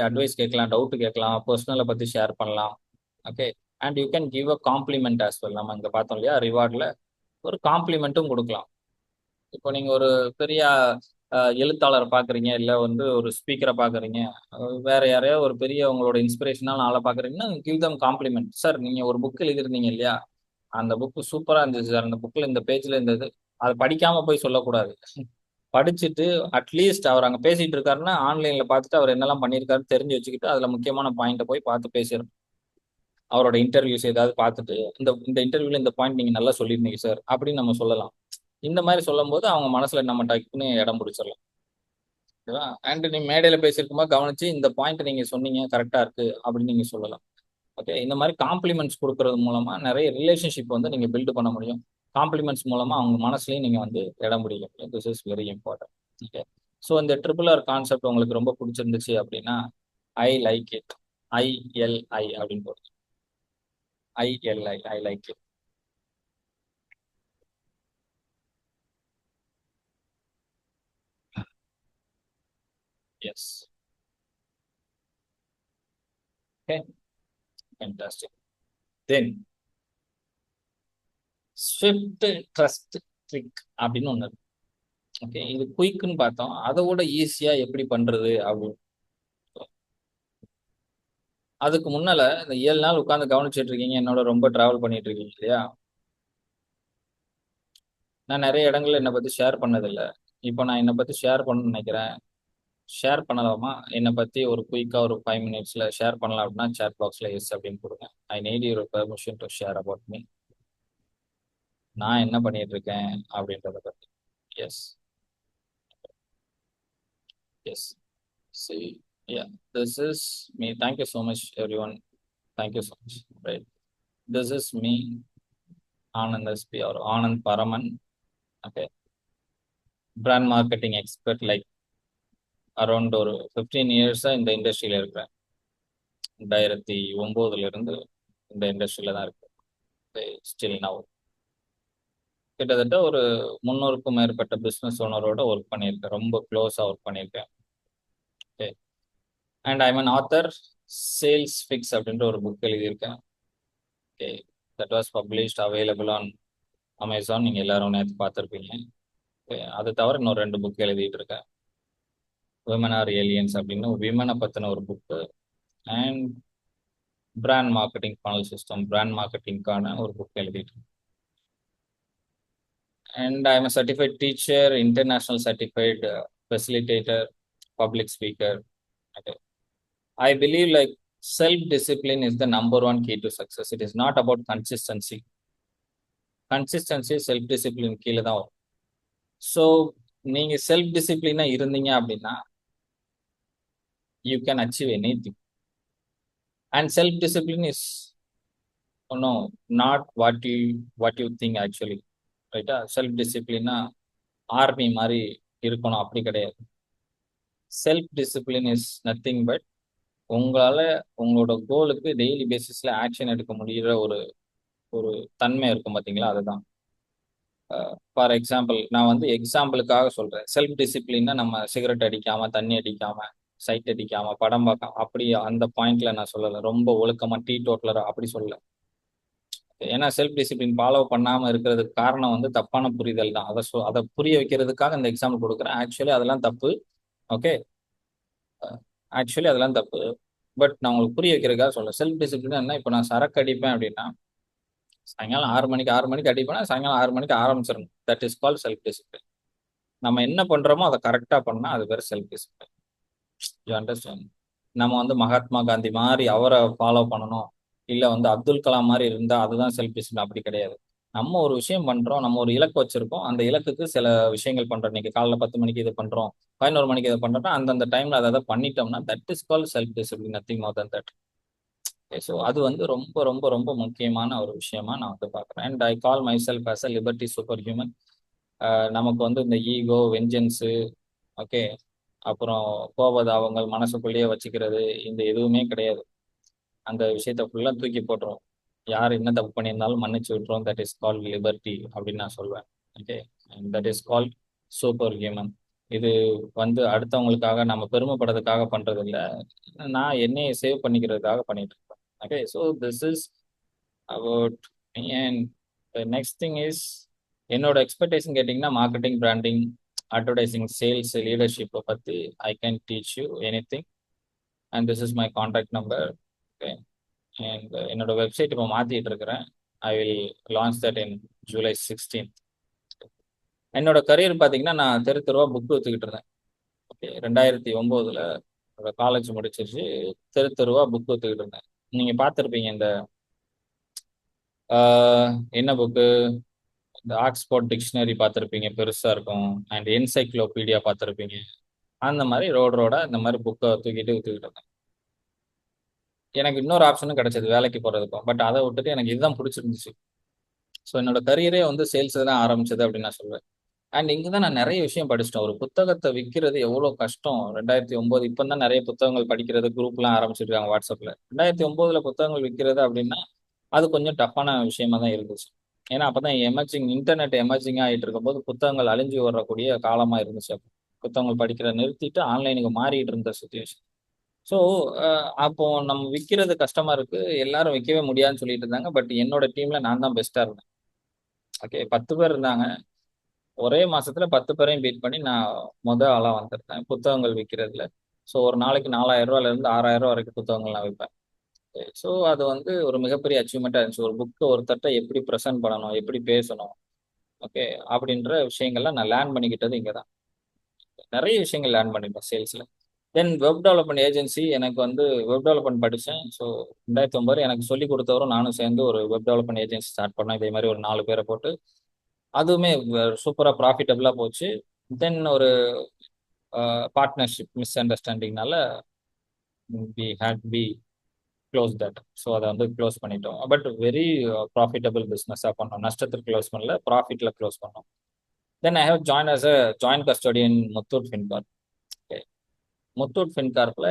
S1: அட்வைஸ் கேட்கலாம், டவுட் கேட்கலாம், பர்சனலை பத்தி ஷேர் பண்ணலாம். Okay. And you can give a complement as well. நம்ம இங்க பார்த்தோம் இல்லையா, ரிவார்ட்ல ஒரு காம்ப்ளிமெண்ட்டும் கொடுக்கலாம். இப்போ நீங்க ஒரு பெரிய எழுத்தாளரை பாக்குறீங்க, இல்ல வந்து ஒரு ஸ்பீக்கரை பாக்குறீங்க, வேற யாரையோ ஒரு பெரிய உங்களோட இன்ஸ்பிரேஷனால ஆளை பாக்குறீங்கன்னா கிவ் தம் காம்ப்ளிமெண்ட். சார் நீங்க ஒரு புக் எழுதிருந்தீங்க இல்லையா, அந்த புக் சூப்பரா இருந்துச்சு சார், அந்த புக்ல இந்த பேஜ்ல இருந்தது. அதை படிக்காம போய் சொல்லக்கூடாது. படிச்சுட்டு அட்லீஸ்ட் அவர் அங்க பேசிட்டு இருக்காருன்னா ஆன்லைன்ல பார்த்துட்டு அவர் என்னெல்லாம் பண்ணியிருக்காரு தெரிஞ்சு வச்சுக்கிட்டு அதுல முக்கியமான பாயிண்ட்டை போய் பார்த்து பேசிடணும். அவரோட இன்டர்வியூஸ் ஏதாவது பார்த்துட்டு இந்த இந்த இன்டர்வியூல இந்த பாயிண்ட் நீங்க நல்லா சொல்லியிருந்தீங்க சார் அப்படின்னு நம்ம சொல்லலாம். இந்த மாதிரி சொல்லும் போது அவங்க மனசுல நம்ம டக்குன்னு இடம் பிடிச்சிடலாம். ஓகேவா? அண்ட் நீ மேடையில பேசியிருக்கும்போது கவனிச்சு இந்த பாயிண்ட் நீங்க சொன்னீங்க கரெக்டா இருக்கு அப்படின்னு நீங்க சொல்லலாம். ஓகே. இந்த மாதிரி காம்ப்ளிமெண்ட்ஸ் கொடுக்கறது மூலமா நிறைய ரிலேஷன்ஷிப் வந்து நீங்க பில்ட் பண்ண முடியும். காம்ப்ளிமெண்ட்ஸ் மூலமா அவங்க மனசுலயும் நீங்க வந்து இடம் பிடிக்க முடியும். This is very important. Okay. So இந்த ட்ரிபிள் ஆர் கான்செப்ட் உங்களுக்கு ரொம்ப பிடிச்சிருந்துச்சு அப்படின்னா ஐ லைக் இட். ILI அப்படின்னு போடுங்க. ILI, I like it. Yes. Okay. Fantastic. Then swift trust trick அப்படின்னு ஒன்று இருக்கு. ஓகே. இது குயிக்னு பார்த்தோம். அதை விட ஈஸியா எப்படி பண்றது அப்படின்னு அதுக்கு முன்னால இந்த 7 நாள் உட்காந்து கவனிச்சிட்டு இருக்கீங்க, என்னோட ரொம்ப டிராவல் பண்ணிட்டு இருக்கீங்க இல்லையா? நான் நிறைய இடங்கள்ல என்னை பத்தி ஷேர் பண்ணதில்ல. இப்போ நான் என்னை பத்தி ஷேர் பண்ணணும்னு நினைக்கிறேன். ஷேர் பண்ணலாமா? என்னை பத்தி ஒரு குயிக்கா ஒரு 5 மினிட்ஸ்ல ஷேர் பண்ணலாம் அப்படின்னா சேட் பாக்ஸ்ல எஸ் அப்படின்னு கொடுங்க. I need your permission to share about me. நான் என்ன பண்ணிட்டு இருக்கேன் அப்படின்றத பத்தி. Yes, yes. See, yeah, this is me. Thank you so much, everyone. Thank you so much. Right. This is me, Anand SP or Anand Paraman. Okay. Brand marketing expert, like around ஒரு 15 years இந்த இண்டஸ்ட்ரியில இருக்கிறேன். 2009 இருந்து இந்த இண்டஸ்ட்ரியில தான் இருக்கேன். ஸ்டில் நவ் கிட்டத்தட்ட ஒரு 300க்கும் மேற்பட்ட பிஸ்னஸ் ஓனரோட ஒர்க் பண்ணியிருக்கேன். ரொம்ப க்ளோஸாக ஒர்க் பண்ணியிருக்கேன். Okay. And I'm an author. Sales fix அப்படின்ற ஒரு புக் எழுதியிருக்கேன். Okay. That was published available on Amazon. நீங்கள் எல்லாரும் நேற்று பார்த்துருப்பீங்க. ஓகே. அது தவிர இன்னும் 2 புக் எழுதிட்டு இருக்கேன். விமன் ஆர் ஏலியன்ஸ் அப்படின்னு விமனை பற்றின ஒரு book, and brand marketing funnel system, brand மார்க்கெட்டிங்கான ஒரு புக் எழுதிட்டு இருக்கேன். And I'm a certified teacher, international certified facilitator, public speaker. Okay. I believe like self-discipline is the number one key to success. It is not about consistency. Consistency, self-discipline கீழே தான் வரும். ஸோ நீங்கள் செல்ஃப் டிசிப்ளினாக இருந்தீங்க அப்படின்னா you can achieve anything. And self discipline is no not what you think actually. ரைட்டா? செல்ஃப் டிசிப்ளின்னா ஆர்மி மாதிரி இருக்கணும் அப்படி கிடையாது. Self discipline is nothing but உங்களால் உங்களோட கோலுக்கு டெய்லி பேசிஸில் ஆக்ஷன் எடுக்க முடிகிற ஒரு ஒரு தன்மை இருக்கும் பார்த்தீங்களா, அதுதான். ஃபார் எக்ஸாம்பிள், நான் வந்து எக்ஸாம்பிளுக்காக சொல்கிறேன். செல்ஃப் டிசிப்ளின்னா நம்ம சிகரெட் அடிக்காமல், தண்ணி அடிக்காமல், சைட் அடிக்காமல், படம் பார்க்காம அப்படி அந்த பாயிண்ட்ல நான் சொல்லலை. ரொம்ப ஒழுக்கமாக டீ டோட்டலர் அப்படி சொல்லலை. ஏன்னா செல்ஃப் டிசிப்ளின் ஃபாலோ பண்ணாமல் இருக்கிறதுக்கு காரணம் வந்து தப்பான புரிதல் தான். அதை புரிய வைக்கிறதுக்காக இந்த எக்ஸாம்பிள் கொடுக்குறேன். ஆக்சுவலி அதெல்லாம் தப்பு. ஓகே. ஆக்சுவலி அதெல்லாம் தப்பு. பட் நான் உங்களுக்கு புரிய வைக்கிறதுக்காக சொல்கிறேன். செல்ஃப் டிசிப்ளின் என்ன, இப்போ நான் சரக்கு அடிப்பேன் அப்படின்னா சாயங்காலம் 6 மணிக்கு அடிப்பேன்னா சாயங்காலம் 6 மணிக்கு ஆரம்பிச்சிடணும். That is call self discipline. நம்ம என்ன பண்ணுறோமோ அதை கரெக்டாக பண்ணால் அது பேர் செல்ஃப் டிசிப்ளின். You understand? நம்ம வந்து மகாத்மா காந்தி மாதிரி அவரை ஃபாலோ பண்ணணும், இல்லை வந்து அப்துல் கலாம் மாதிரி இருந்தால் அதுதான் செல்ஃப் டிசிப்ளின், அப்படி கிடையாது. நம்ம ஒரு விஷயம் பண்ணுறோம், நம்ம ஒரு இலக்கு வச்சுருக்கோம், அந்த இலக்குக்கு சில விஷயங்கள் பண்ணுறோம். இன்னைக்கு காலைல 10 மணிக்கு இது பண்ணுறோம், 11 மணிக்கு இதை பண்ணுறோம்னா அந்தந்த டைமில் அதை பண்ணிட்டோம்னா that is call self discipline, nothing more than that. So அது வந்து ரொம்ப ரொம்ப ரொம்ப முக்கியமான ஒரு விஷயமா நான் வந்து பார்க்குறேன். And I call my self as a liberty super human. நமக்கு வந்து இந்த ஈகோ, வெஞ்சன்ஸு, ஓகே, அப்புறம் கோபதாபங்கள் மனசுக்குள்ளேயே வச்சுக்கிறது, இந்த எதுவுமே கிடையாது. அந்த விஷயத்த ஃபுல்லாக தூக்கி போட்டுரும். யார் என்ன தப்பு பண்ணியிருந்தாலும் மன்னிச்சு விட்டுரும். தட் இஸ் கால் லிபர்ட்டி அப்படின்னு நான் சொல்வேன். Okay. And that is call super human. இது வந்து அடுத்தவங்களுக்காக நம்ம பெருமைப்படுறதுக்காக பண்றது இல்லை, நான் என்னையை சேவ் பண்ணிக்கிறதுக்காக பண்ணிட்டு இருக்கேன். Okay. So this is about me. And next thing is, என்னோட எக்ஸ்பெக்டேஷன் கேட்டிங்கன்னா மார்க்கெட்டிங், பிராண்டிங், அட்வர்டைசிங், சேல்ஸ், லீடர்ஷிப்பை பற்றி I can teach you any thing. And this is my contact number. Okay. And என்னோட வெப்சைட் இப்போ மாற்றிட்டு இருக்கிறேன். I will launch that in July 16th. என்னோட கரியர் பார்த்தீங்கன்னா நான் தெரு தெருவா புக் வித்துக்கிட்டு இருந்தேன். ஓகே. 2009 காலேஜ் முடிச்சிருச்சு. தெரு தெருவா புக் வித்துக்கிட்டு இருந்தேன். நீங்கள் பார்த்துருப்பீங்க இந்த என்ன புக்கு, இந்த ஆக்ஸ்போர்ட் டிக்ஷனரி பார்த்துருப்பீங்க, பெருசாக இருக்கும். அண்ட் என்சைக்ளோபீடியா பார்த்துருப்பீங்க. அந்த மாதிரி ரோடோட இந்த மாதிரி புக்கை தூக்கிட்டு வித்துக்கிட்டு இருந்தேன். எனக்கு இன்னொரு ஆப்ஷனும் கிடைச்சது வேலைக்கு போகிறதுக்கும். பட் அதை விட்டுட்டு எனக்கு இதுதான் பிடிச்சிருந்துச்சு. ஸோ என்னோட கரியரே வந்து சேல்ஸ் தான் ஆரம்பிச்சது அப்படின்னு நான் சொல்வேன். அண்ட் இங்கே தான் நான் நிறைய விஷயம் படிச்சிட்டேன். ஒரு புத்தகத்தை விற்கிறது எவ்வளோ கஷ்டம். 2009 இப்போ தான் நிறைய புத்தகங்கள் படிக்கிறது, குரூப்லாம் ஆரம்பிச்சிருக்காங்க வாட்ஸ்அப்பில். 2009 புத்தகங்கள் விற்கிறது அப்படின்னா அது கொஞ்சம் டஃப்பான விஷயமா தான் இருந்துச்சு. ஏன்னா அப்போ தான் இன்டர்நெட் எமர்ஜிங்காக ஆகிட்டு இருக்கும்போது புத்தகங்கள் அழிஞ்சு வரக்கூடிய காலமாக இருந்துச்சு. அப்போ புத்தகங்கள் படிக்கிறத நிறுத்திட்டு ஆன்லைனுக்கு மாறிட்டு இருந்த சுச்சுவேஷன். ஸோ அப்போ நம்ம விற்கிறது கஷ்டமா இருக்கு, எல்லாரும் விற்கவே முடியாதுன்னு சொல்லிட்டு இருந்தாங்க. பட் என்னோட டீம்ல நான் தான் பெஸ்ட்டாக இருந்தேன். ஓகே. 10 பேர் இருந்தாங்க. ஒரே மாசத்துல 10 பேரையும் பீட் பண்ணி நான் ஆளா வந்திருந்தேன் புத்தகங்கள் விற்கிறதுல. ஸோ ஒரு நாளைக்கு 4000 ரூபாயில இருந்து 6000 ரூபா வரைக்கும் புத்தகங்கள் நான் விற்பேன். ஸோ அது வந்து ஒரு மிகப்பெரிய அச்சீவ்மெண்ட்டாக இருந்துச்சு. ஒரு புக்கை ஒருத்தர்ட்ட எப்படி ப்ரெசென்ட் பண்ணணும், எப்படி பேசணும், ஓகே, அப்படின்ற விஷயங்கள்லாம் நான் லேர்ன் பண்ணிக்கிட்டது இங்கே தான். நிறைய விஷயங்கள் லேர்ன் பண்ணிட்டேன் சேல்ஸில். தென் வெப் டெவலப்மெண்ட் ஏஜென்சி எனக்கு வந்து வெப் டெவலப்மெண்ட் படித்தேன். ஸோ 2009 எனக்கு சொல்லி கொடுத்தவரும் நானும் சேர்ந்து ஒரு வெப் டெவலப்மெண்ட் ஏஜென்சி ஸ்டார்ட் பண்ணோம். இதே மாதிரி ஒரு 4 பேரை போட்டு அதுவுமே சூப்பராக ப்ராஃபிட்டபுளாக போச்சு. தென் ஒரு பார்ட்னர்ஷிப் மிஸ் அண்டர்ஸ்டாண்டிங்னால we had be close that. So அதை வந்து க்ளோஸ் பண்ணிட்டோம். பட் வெரி ப்ராஃபிட்டபிள் பிஸ்னஸாக பண்ணோம். நஷ்டத்துக்கு க்ளோஸ் பண்ணல, ப்ராஃபிட்டில் க்ளோஸ் பண்ணோம். Then I have join as a joint custodian Muthoot Fincorp. Okay, Muthoot ஃபின்கார்ப்பில்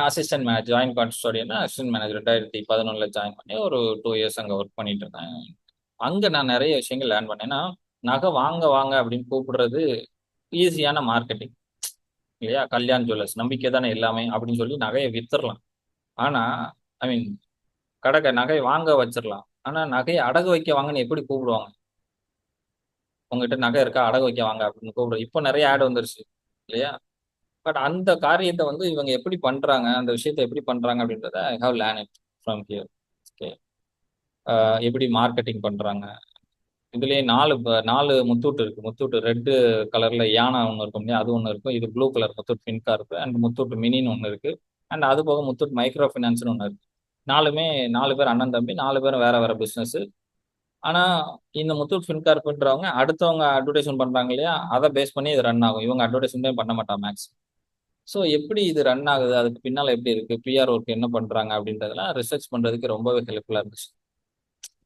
S1: assistant manager, joint custodian assistant manager 2011 join பண்ணி ஒரு 2 இயர்ஸ் அங்கே ஒர்க் பண்ணிட்டு இருந்தேன். அங்கே நான் நிறைய விஷயங்கள் லேர்ன் பண்ணேன். ஏன்னா நகை வாங்க வாங்க அப்படின்னு கூப்பிடுறது ஈஸியான மார்க்கெட்டிங் இல்லையா? கல்யாண் ஜுவல்லர்ஸ் நம்பிக்கை தானே எல்லாமே அப்படின்னு சொல்லி நகையை வித்துடலாம். ஆனா ஐ மீன் நகையை வாங்க வச்சிடலாம். ஆனா நகையை அடகு வைக்க வாங்கன்னு எப்படி கூப்பிடுவாங்க? உங்ககிட்ட நகை இருக்கா, அடகு வைக்க வாங்க அப்படின்னு கூப்பிடுவோம். இப்போ நிறைய ஆட் வந்துருச்சு இல்லையா? பட் அந்த காரியத்தை வந்து இவங்க எப்படி பண்றாங்க, அந்த விஷயத்தை எப்படி பண்றாங்க அப்படின்றத I have learn it from here. Okay, எப்படி மார்க்கெட்டிங் பண்றாங்க. இதுலயே 4 முத்தூட் இருக்கு. முத்தூட் ரெட் கலர்ல யானை ஒன்று இருக்கும் இல்லையா, அது ஒன்று இருக்கும். இது ப்ளூ கலர் முத்தூட் ஃபின்கா இருக்கு. அண்ட் முத்தூட் மினின்னு ஒன்று இருக்கு. அண்ட் அது போக முத்தூட் மைக்ரோ ஃபினான்ஸ்னு ஒன்று இருக்கு. நாலுமே 4 பேர் அண்ணன் தம்பி, 4 பேரும் வேற வேற பிசினஸ். ஆனா இந்த முத்தூட் ஃபின்கார்ப்ன்றவங்க அடுத்தவங்க அட்வர்டைஸ்மெண்ட் பண்றாங்க இல்லையா, அதை பேஸ் பண்ணி இது ரன் ஆகும். இவங்க அட்வர்டைஸ்மெண்ட்டே பண்ண மாட்டாங்க மேக்ஸ். ஸோ எப்படி இது ரன் ஆகுது, அதுக்கு பின்னால எப்படி இருக்கு, பிஆர் ஒர்க் என்ன பண்றாங்க அப்படின்றதெல்லாம் ரிசர்ச் பண்றதுக்கு ரொம்பவே ஹெல்ப்ஃபுல்லா இருந்துச்சு.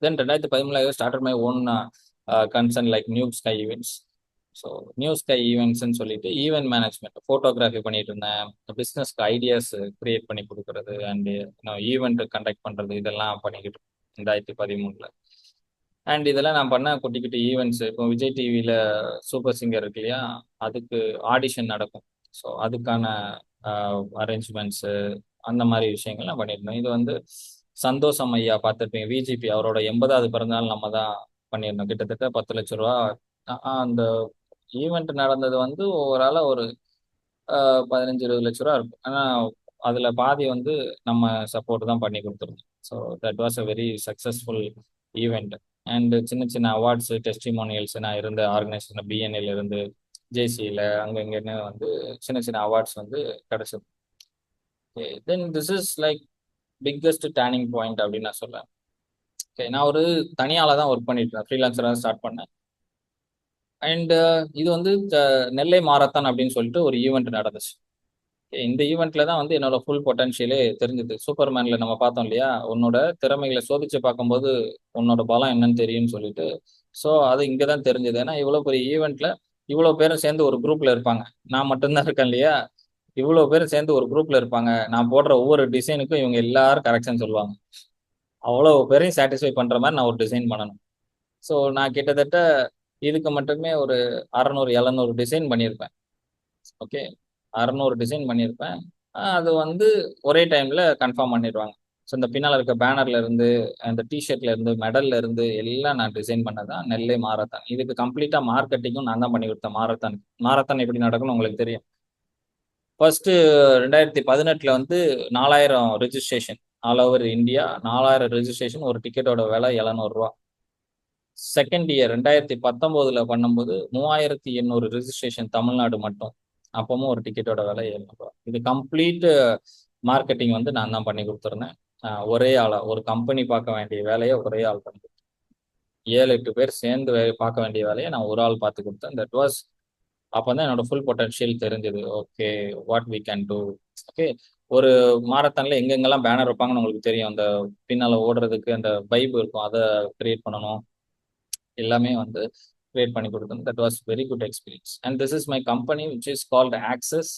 S1: Then 2013 started my own concern like New Sky Events. So New Sky ஈவெண்ட்ஸ்ன்னு சொல்லிட்டு ஈவெண்ட் மேனேஜ்மெண்ட், ஃபோட்டோகிராஃபி பண்ணிட்டு இருந்தேன். பிஸ்னஸ்க்கு ஐடியாஸ் கிரியேட் பண்ணி கொடுக்கறது அண்ட் ஈவெண்ட் கண்டக்ட் பண்றது, இதெல்லாம் பண்ணிக்கிட்டு 2013. அண்ட் இதெல்லாம் நான் பண்ண குட்டி குட்டி ஈவெண்ட்ஸ். இப்போ விஜய் டிவியில் சூப்பர் சிங்கர் இருக்கு இல்லையா, அதுக்கு ஆடிஷன் நடக்கும். ஸோ அதுக்கான அரேஞ்ச்மெண்ட்ஸு, அந்த மாதிரி விஷயங்கள் நான் பண்ணியிருந்தேன். இது வந்து சந்தோஷம் ஐயா பார்த்துருப்பீங்க, விஜிபி அவரோட 80வது பிறந்தநாள் நம்ம தான் பண்ணியிருந்தோம். கிட்டத்தட்ட 10 லட்ச ரூபா. அந்த ஈவெண்ட் நடந்தது வந்து ஓவராலாக ஒரு 15-20 லட்ச ரூபா இருக்கும். ஆனால் அதில் பாதி வந்து நம்ம சப்போர்ட் தான் பண்ணி கொடுத்துருந்தோம். So that was a very successful event. And சின்ன சின்ன அவார்ட்ஸ், டெஸ்டிமோனியல்ஸ், நான் இருந்த ஆர்கனைசேஷன் பிஎன்ஏல இருந்து ஜேசியில் அங்கே இங்கேன்னு வந்து சின்ன சின்ன அவார்ட்ஸ் வந்து கிடைச்சது. Then this is like biggest turning point அப்படின்னு நான் சொல்லுவேன். ஓகே, நான் ஒரு தனியால தான் ஒர்க் பண்ணிட்டு இருந்தேன், ஃப்ரீலான்சராக ஸ்டார்ட் பண்ணேன். அண்ட் இது வந்து நெல்லை மாரத்தான் அப்படின்னு சொல்லிட்டு ஒரு ஈவெண்ட் நடந்துச்சு. இந்த ஈவெண்ட்ல தான் வந்து என்னோட ஃபுல் பொட்டன்ஷியலே தெரிஞ்சது. சூப்பர்மேன்ல நம்ம பார்த்தோம் இல்லையா, உன்னோட திறமைகளை சோதிச்சு பார்க்கும்போது உன்னோட பலம் என்னன்னு தெரியும்னு சொல்லிட்டு. ஸோ அது இங்கே தான் தெரிஞ்சது. ஏன்னா இவ்வளோ பெரிய ஈவெண்ட்ல இவ்வளோ பேரும் சேர்ந்து ஒரு குரூப்ல இருப்பாங்க. நான் மட்டும்தான் இருக்கேன் இல்லையா, இவ்வளோ பேரும் சேர்ந்து ஒரு குரூப்ல இருப்பாங்க. நான் போடுற ஒவ்வொரு டிசைனுக்கும் இவங்க எல்லாரும் கரெக்ஷன் சொல்லுவாங்க. அவ்வளோ பேரையும் சாட்டிஸ்ஃபை பண்ற மாதிரி நான் ஒரு டிசைன் பண்ணணும். ஸோ நான் கிட்டத்தட்ட இதுக்கு மட்டுமே ஒரு 600-700 டிசைன் பண்ணியிருப்பேன். ஓகே, 600 டிசைன் பண்ணியிருப்பேன். அது வந்து ஒரே டைம்ல கன்ஃபார்ம் பண்ணிடுவாங்க. ஸோ இந்த பின்னால் இருக்க பேனர்ல இருந்து, அந்த டிஷர்ட்ல இருந்து, மெடல்ல இருந்து எல்லாம் நான் டிசைன் பண்ணதான் நெல்லை மாரத்தான். இதுக்கு கம்ப்ளீட்டா மார்க்கெட்டிங்கும் நான் தான் பண்ணி கொடுத்தேன். மாரத்தான் மாரத்தான் எப்படி நடக்கும்னு உங்களுக்கு தெரியும். ஃபர்ஸ்ட் 2018 வந்து 4000 registration all over India. 4000 registration, ஒரு டிக்கெட்டோட விலை 700 ரூபா. செகண்ட் இயர் 2019 பண்ணும்போது 3800 ரெஜிஸ்ட்ரேஷன் தமிழ்நாடு மட்டும். அப்பவும் ஒரு டிக்கெட்டோட விலை 700 ரூபா. இது கம்ப்ளீட் மார்க்கெட்டிங் வந்து நான் தான் பண்ணி கொடுத்துருந்தேன். ஒரே ஆளா ஒரு கம்பெனி பார்க்க வேண்டிய வேலையை ஒரே ஆள் பண்ணி கொடுத்தேன். 7-8 பேர் சேர்ந்து பார்க்க வேண்டிய வேலையை நான் ஒரு ஆள் பார்த்து கொடுத்தேன். தட் வாஸ் அப்பதான் என்னோட ஃபுல் பொட்டன்ஷியல் தெரிஞ்சது. Okay, what we can do. Okay, ஒரு மாரத்தான்ல எங்கெங்கெல்லாம் பேனர் வைப்பாங்கன்னு உங்களுக்கு தெரியும். அந்த பின்னால ஓடுறதுக்கு அந்த பைப் இருக்கும், அதை கிரியேட் பண்ணணும். எல்லாமே வந்து கிரியேட் பண்ணி கொடுத்தோம். That was very good experience. And this is my company which is called Access.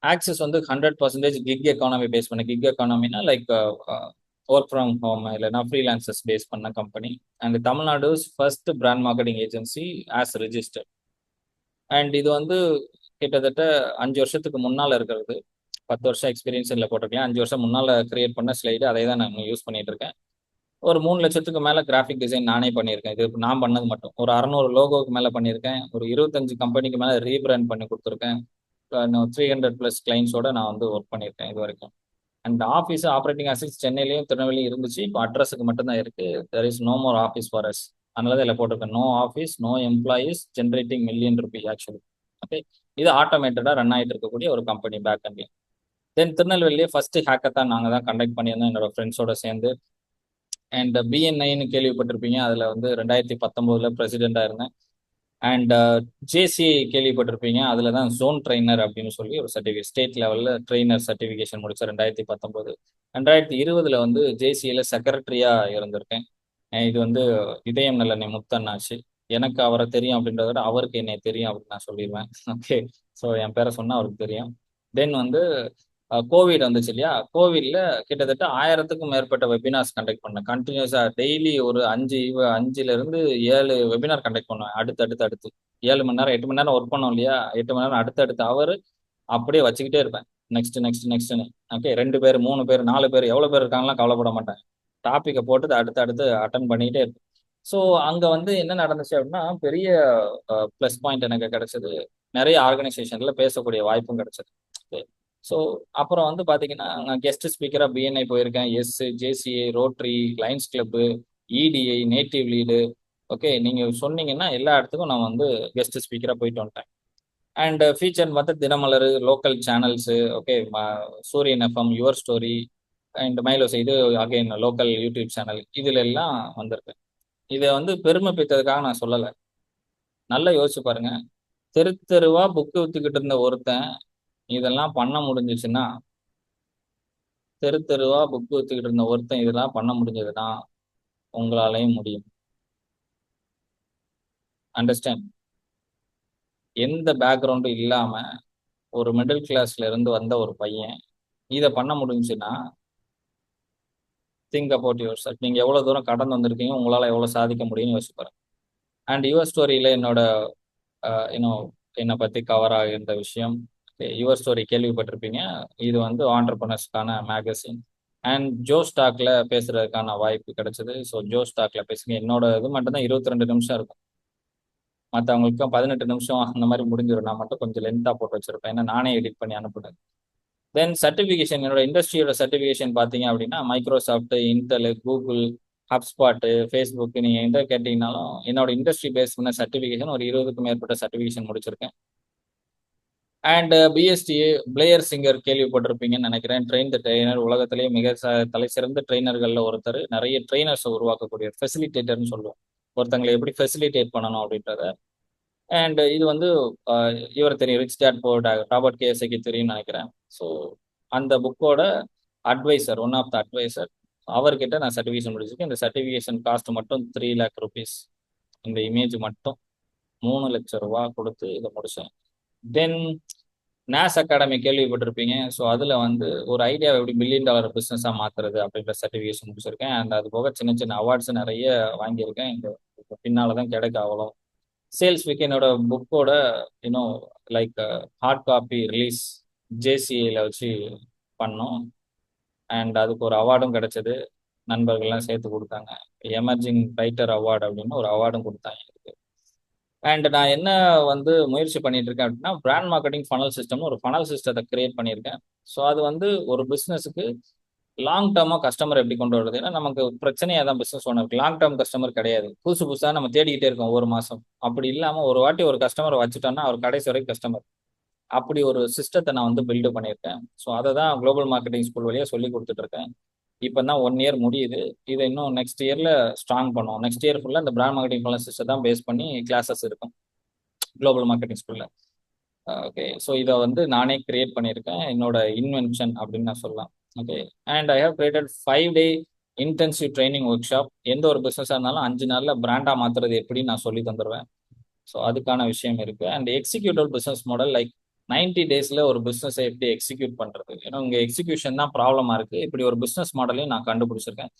S1: Access வந்து 100% கிக் எக்கானமி பேஸ் பண்ண. கிக் எக்கானமினா லைக் ஒர்க் ஃப்ரம் ஹோம் இல்லைன்னா ஃப்ரீலான்சர்ஸ் பேஸ் பண்ண company. And Tamil Nadu first brand marketing agency as register. And இது வந்து கிட்டத்தட்ட 5 வருஷத்துக்கு முன்னால் இருக்கிறது. 10 வருஷம் எக்ஸ்பீரியன்ஸ் இல்லை போட்டிருக்கேன். 5 வருஷம் முன்னால் கிரியேட் பண்ண ஸ்லைடு அதை தான் நான் யூஸ் பண்ணிட்டு இருக்கேன். ஒரு 3 லட்சத்துக்கு மேலே கிராஃபிக் டிசைன் நானே பண்ணியிருக்கேன். இது நான் பண்ணது மட்டும் ஒரு 600 லோகோக்கு மேலே பண்ணியிருக்கேன். ஒரு 25 கம்பெனிக்கு மேலே ரீபிராண்ட் பண்ணி கொடுத்துருக்கேன். 300+ கிளைண்ட்ஸோட நான் வந்து ஒர்க் பண்ணியிருக்கேன் இது வரைக்கும். அண்ட் ஆஃபீஸ் ஆப்ரேட்டிங் அசிஸ் சென்னையிலையும் திருநெல்வேலியும் இருந்துச்சு. இப்போ அட்ரஸுக்கு மட்டும்தான் இருக்கு. There is no more office for us. அதனால தான் இதில் போட்டிருக்கேன், no office no employees generating million rupee actually. Okay, இது ஆட்டோமேட்டடாக ரன் ஆகிட்டு இருக்கக்கூடிய ஒரு கம்பெனி பேக் அண்ட்ல. தென் திருநெல்வேலியே ஃபர்ஸ்ட் ஹேக்கத்தான் நாங்கள் தான் கண்டக்ட் பண்ணியிருந்தோம் என்னோட ஃப்ரெண்ட்ஸோட சேர்ந்து. அண்ட் பிஎன்ஐன்னு கேள்விப்பட்டிருப்பீங்க, அதில் வந்து 2019 பிரசிடெண்டாக இருந்தேன். அண்ட் ஜேசிஐ கேள்விப்பட்டிருப்பீங்க, அதில் தான் ஜோன் ட்ரெயினர் அப்படின்னு சொல்லி ஒரு சர்டிஃபிகேட், ஸ்டேட் லெவலில் ட்ரெயினர் சர்டிஃபிகேஷன் முடிச்சேன் 2019. 2020 வந்து ஜேசிஐல செக்ரட்டரியாக இருந்திருக்கேன். இது வந்து இதயம் நல்லெண்ணெய் முத்தண்ணாச்சு. எனக்கு அவரை தெரியும் அப்படின்றத விட அவருக்கு என்னை தெரியும் அப்படின்னு நான் சொல்லிடுவேன். ஓகே, ஸோ என் பேரை சொன்னால் அவருக்கு தெரியும். தென் வந்து கோவிட் வந்துச்சு இல்லையா, கோவிட்ல கிட்டத்தட்ட 1000க்கும் மேற்பட்ட வெபினார்ஸ் கண்டக்ட் பண்ணேன் கண்டினியூஸா. டெய்லி ஒரு 5ல இருந்து 7 வெபினார் கண்டக்ட் பண்ணுவேன் அடுத்து 7 மணி நேரம் 8 மணி நேரம் ஒர்க் பண்ணோம் இல்லையா, 8 மணி நேரம் அடுத்தடுத்து அவர் அப்படியே வச்சுக்கிட்டே இருப்பேன். Next next நெக்ஸ்ட்னு. ஓகே, 2 பேர் 3 பேர் 4 பேர் எவ்வளோ பேர் இருக்காங்கலாம் கவலைப்பட மாட்டேன். டாப்பிக்கை போட்டு அடுத்து அட்டன் பண்ணிக்கிட்டே இருப்பேன். ஸோ அங்கே வந்து என்ன நடந்துச்சு அப்படின்னா, பெரிய ப்ளஸ் பாயிண்ட் எனக்கு கிடைச்சது. நிறைய ஆர்கனைசேஷன்ல பேசக்கூடிய வாய்ப்பும் கிடைச்சது. ஸோ அப்புறம் வந்து பார்த்தீங்கன்னா, நான் கெஸ்ட் ஸ்பீக்கராக பிஎன்ஐ போயிருக்கேன், JCA, Rotary, Lions club, EDI, Native Lead. Okay, நீங்கள் சொன்னீங்கன்னா எல்லா இடத்துக்கும் நான் வந்து கெஸ்ட் ஸ்பீக்கராக போயிட்டு வந்துட்டேன். அண்ட் ஃபீச்சர் பார்த்து தினமலர், லோக்கல் சேனல்ஸு, ஓகே, சூரியன் எஃப்எம், யுவர் ஸ்டோரி அண்ட் மைலோஸ், இது அகைன் லோக்கல் யூடியூப் சேனல், இதுல எல்லாம் வந்திருக்கேன். இதை வந்து பெருமை பெற்றதுக்காக நான் சொல்லலை. நல்லா யோசிச்சு பாருங்க, தெரு தெருவா புக்கு வித்துக்கிட்டு இருந்த ஒருத்தன் இதெல்லாம் பண்ண முடிஞ்சிச்சுன்னா, தெரு தெருவா புக்கு வித்துக்கிட்டு இருந்த ஒருத்தன் இதெல்லாம் பண்ண முடிஞ்சதுன்னா உங்களாலையும் முடியும். அண்டர்ஸ்டாண்ட்? எந்த பேக்ரவுண்டும் இல்லாம ஒரு மிடில் கிளாஸ்ல இருந்து வந்த ஒரு பையன் இதை பண்ண முடிஞ்சுன்னா, திங்க் அபவுட் யுவர் செல்ஃப். நீங்க எவ்வளவு தூரம் கடந்து வந்திருக்கீங்க, உங்களால எவ்வளவு சாதிக்க முடியும்னு யோசிச்சு பாருங்க. அண்ட் யுவர் ஸ்டோரியில என்னோட இன்னும் என்னை பத்தி கவர் ஆகியிருந்த விஷயம், யுவர் ஸ்டோரி கேள்விப்பட்டிருப்பீங்க. இது வந்து ஆண்டர்பனர்ஸ்க்கான மேகசின். அண்ட் ஜோ ஸ்டாக்ல பேசுறதுக்கான வாய்ப்பு கிடைச்சது. ஸோ ஜோ ஸ்டாக்ல பேசுங்க. என்னோட இது மட்டும் தான் 22 நிமிஷம் இருக்கும், மற்றவங்களுக்கு 18 நிமிஷம் அந்த மாதிரி முடிஞ்சிடும். நான் மட்டும் கொஞ்சம் லென்த்தாக போட்டு வச்சிருப்பேன், ஏன்னா நானே எடிட் பண்ணி அனுப்புனேன். தென் சர்டிஃபிகேஷன், என்னோட இண்டஸ்ட்ரியோட சர்டிஃபிகேஷன் பார்த்தீங்க அப்படின்னா, மைக்ரோசாஃப்ட், இன்டெல், கூகுள், ஹப்ஸ்பாட்டு, ஃபேஸ்புக், நீங்கள் எந்த கேட்டிங்கனாலும் என்னோட இண்டஸ்ட்ரி பேஸ் பண்ண சர்டிஃபிகேஷன் ஒரு 20க்கும் மேற்பட்ட சர்டிஃபிகேஷன் முடிச்சிருக்கேன். அண்ட் பிஎஸ்டி, பிளேயர் சிங்கர் கேள்விப்பட்டிருப்பீங்கன்னு நினைக்கிறேன். ட்ரெயின் த ட்ரெயினர், உலகத்திலேயே மிக தலை சிறந்த ட்ரெயினர்களில் ஒருத்தர். நிறைய ட்ரெயினர்ஸை உருவாக்கக்கூடிய ஃபெசிலிட்டேட்டர்னு சொல்லுவோம், ஒருத்தங்களை எப்படி ஃபெசிலிட்டேட் பண்ணணும் அப்படின்றத. அண்ட் இது வந்து இவர் தெரியும், rich dad poor dad, Robert Kiyosaki தெரியும்னு நினைக்கிறேன். ஸோ அந்த புக்கோட advisor, one of the advisor, அவர்கிட்ட நான் சர்டிஃபிகேஷன் முடிச்சிருக்கேன். இந்த சர்டிஃபிகேஷன் காஸ்ட் மட்டும் 3 lakh rupees. இந்த இமேஜ் மட்டும் 3 லட்சம் ரூபா கொடுத்து இதை முடிச்சேன். தென் நேஸ் அகாடமி கேள்விப்பட்டிருப்பீங்க. ஸோ அதில் வந்து ஒரு ஐடியா எப்படி $1 billion பிஸ்னஸாக மாற்றுறது அப்படின்ற சர்டிஃபிகேஷன் முடிச்சிருக்கேன். அண்ட் அது போக சின்ன சின்ன அவார்ட்ஸ் நிறைய வாங்கியிருக்கேன். இந்த பின்னால தான் கிடைக்க அவ்வளோ. சேல்ஸ் வீக் என்னோட புக்கோட இன்னும் லைக் ஹார்ட் காப்பி ரிலீஸ் ஜேசிஏல வச்சு பண்ணோம். அண்ட் அதுக்கு ஒரு அவார்டும் கிடைச்சது, நண்பர்கள்லாம் சேர்த்து கொடுத்தாங்க. எமர்ஜிங் ரைட்டர் அவார்டு அப்படின்னு ஒரு அவார்டும் கொடுத்தாங்க எனக்கு. அண்ட் நான் என்ன வந்து முயற்சி பண்ணிட்டு இருக்கேன் அப்படின்னா, பிராண்ட் மார்க்கெட்டிங் ஃபனல் சிஸ்டம்னு ஒரு ஃபனல் சிஸ்டத்தை கிரியேட் பண்ணியிருக்கேன். ஸோ அது வந்து ஒரு பிஸ்னஸுக்கு லாங் டேர்மாக கஸ்டமர் எப்படி கொண்டு வருது. ஏன்னா நமக்கு பிரச்சனையாக தான் பிஸ்னஸ் ஓனருக்கு, லாங் டேர்ம் கஸ்டமர் கிடையாது. புதுசு புதுசாக நம்ம தேடிக்கிட்டே இருக்கோம் ஒவ்வொரு மாதம். அப்படி இல்லாமல் ஒரு வாட்டி ஒரு கஸ்டமரை வச்சுட்டோம்னா அவர் கடைசி வரைக்கும் கஸ்டமர். அப்படி ஒரு சிஸ்டத்தை நான் வந்து பில்டு பண்ணியிருக்கேன். ஸோ அதை தான் குளோபல் மார்க்கெட்டிங் ஸ்கூல் வழியாக சொல்லி கொடுத்துட்டு இருக்கேன். இப்போ தான் 1 year முடியுது. இதை இன்னும் நெக்ஸ்ட் இயரில் ஸ்ட்ராங் பண்ணுவோம். நெக்ஸ்ட் இயர் ஃபுல்லாக இந்த பிராண்ட் மார்க்கெட்டிங் ஃபனல் சிஸ்டம் தான் பேஸ் பண்ணி கிளாஸஸ் இருக்கும் குளோபல் மார்க்கெட்டிங் ஸ்கூலில். ஓகே, ஸோ இதை வந்து நானே கிரியேட் பண்ணியிருக்கேன், என்னோட இன்வென்ஷன் அப்படின்னு நான் சொல்லலாம். Okay, and I have created 5 day intensive training workshop. எந்த ஒரு பிஸ்னஸாக இருந்தாலும் 5 நாளில் பிராண்டாக மாற்றுறது எப்படி நான் சொல்லி தந்துடுவேன். ஸோ அதுக்கான விஷயம் இருக்கு. And executive business model, like 90 daysல ஒரு பிஸ்னஸை எப்படி எக்ஸிக்யூட் பண்றது. ஏன்னா உங்க எக்ஸிக்யூஷன் தான் ப்ராப்ளமா இருக்கு. இப்படி ஒரு பிஸ்னஸ் மாடலையும் நான் கண்டுபிடிச்சிருக்கேன்.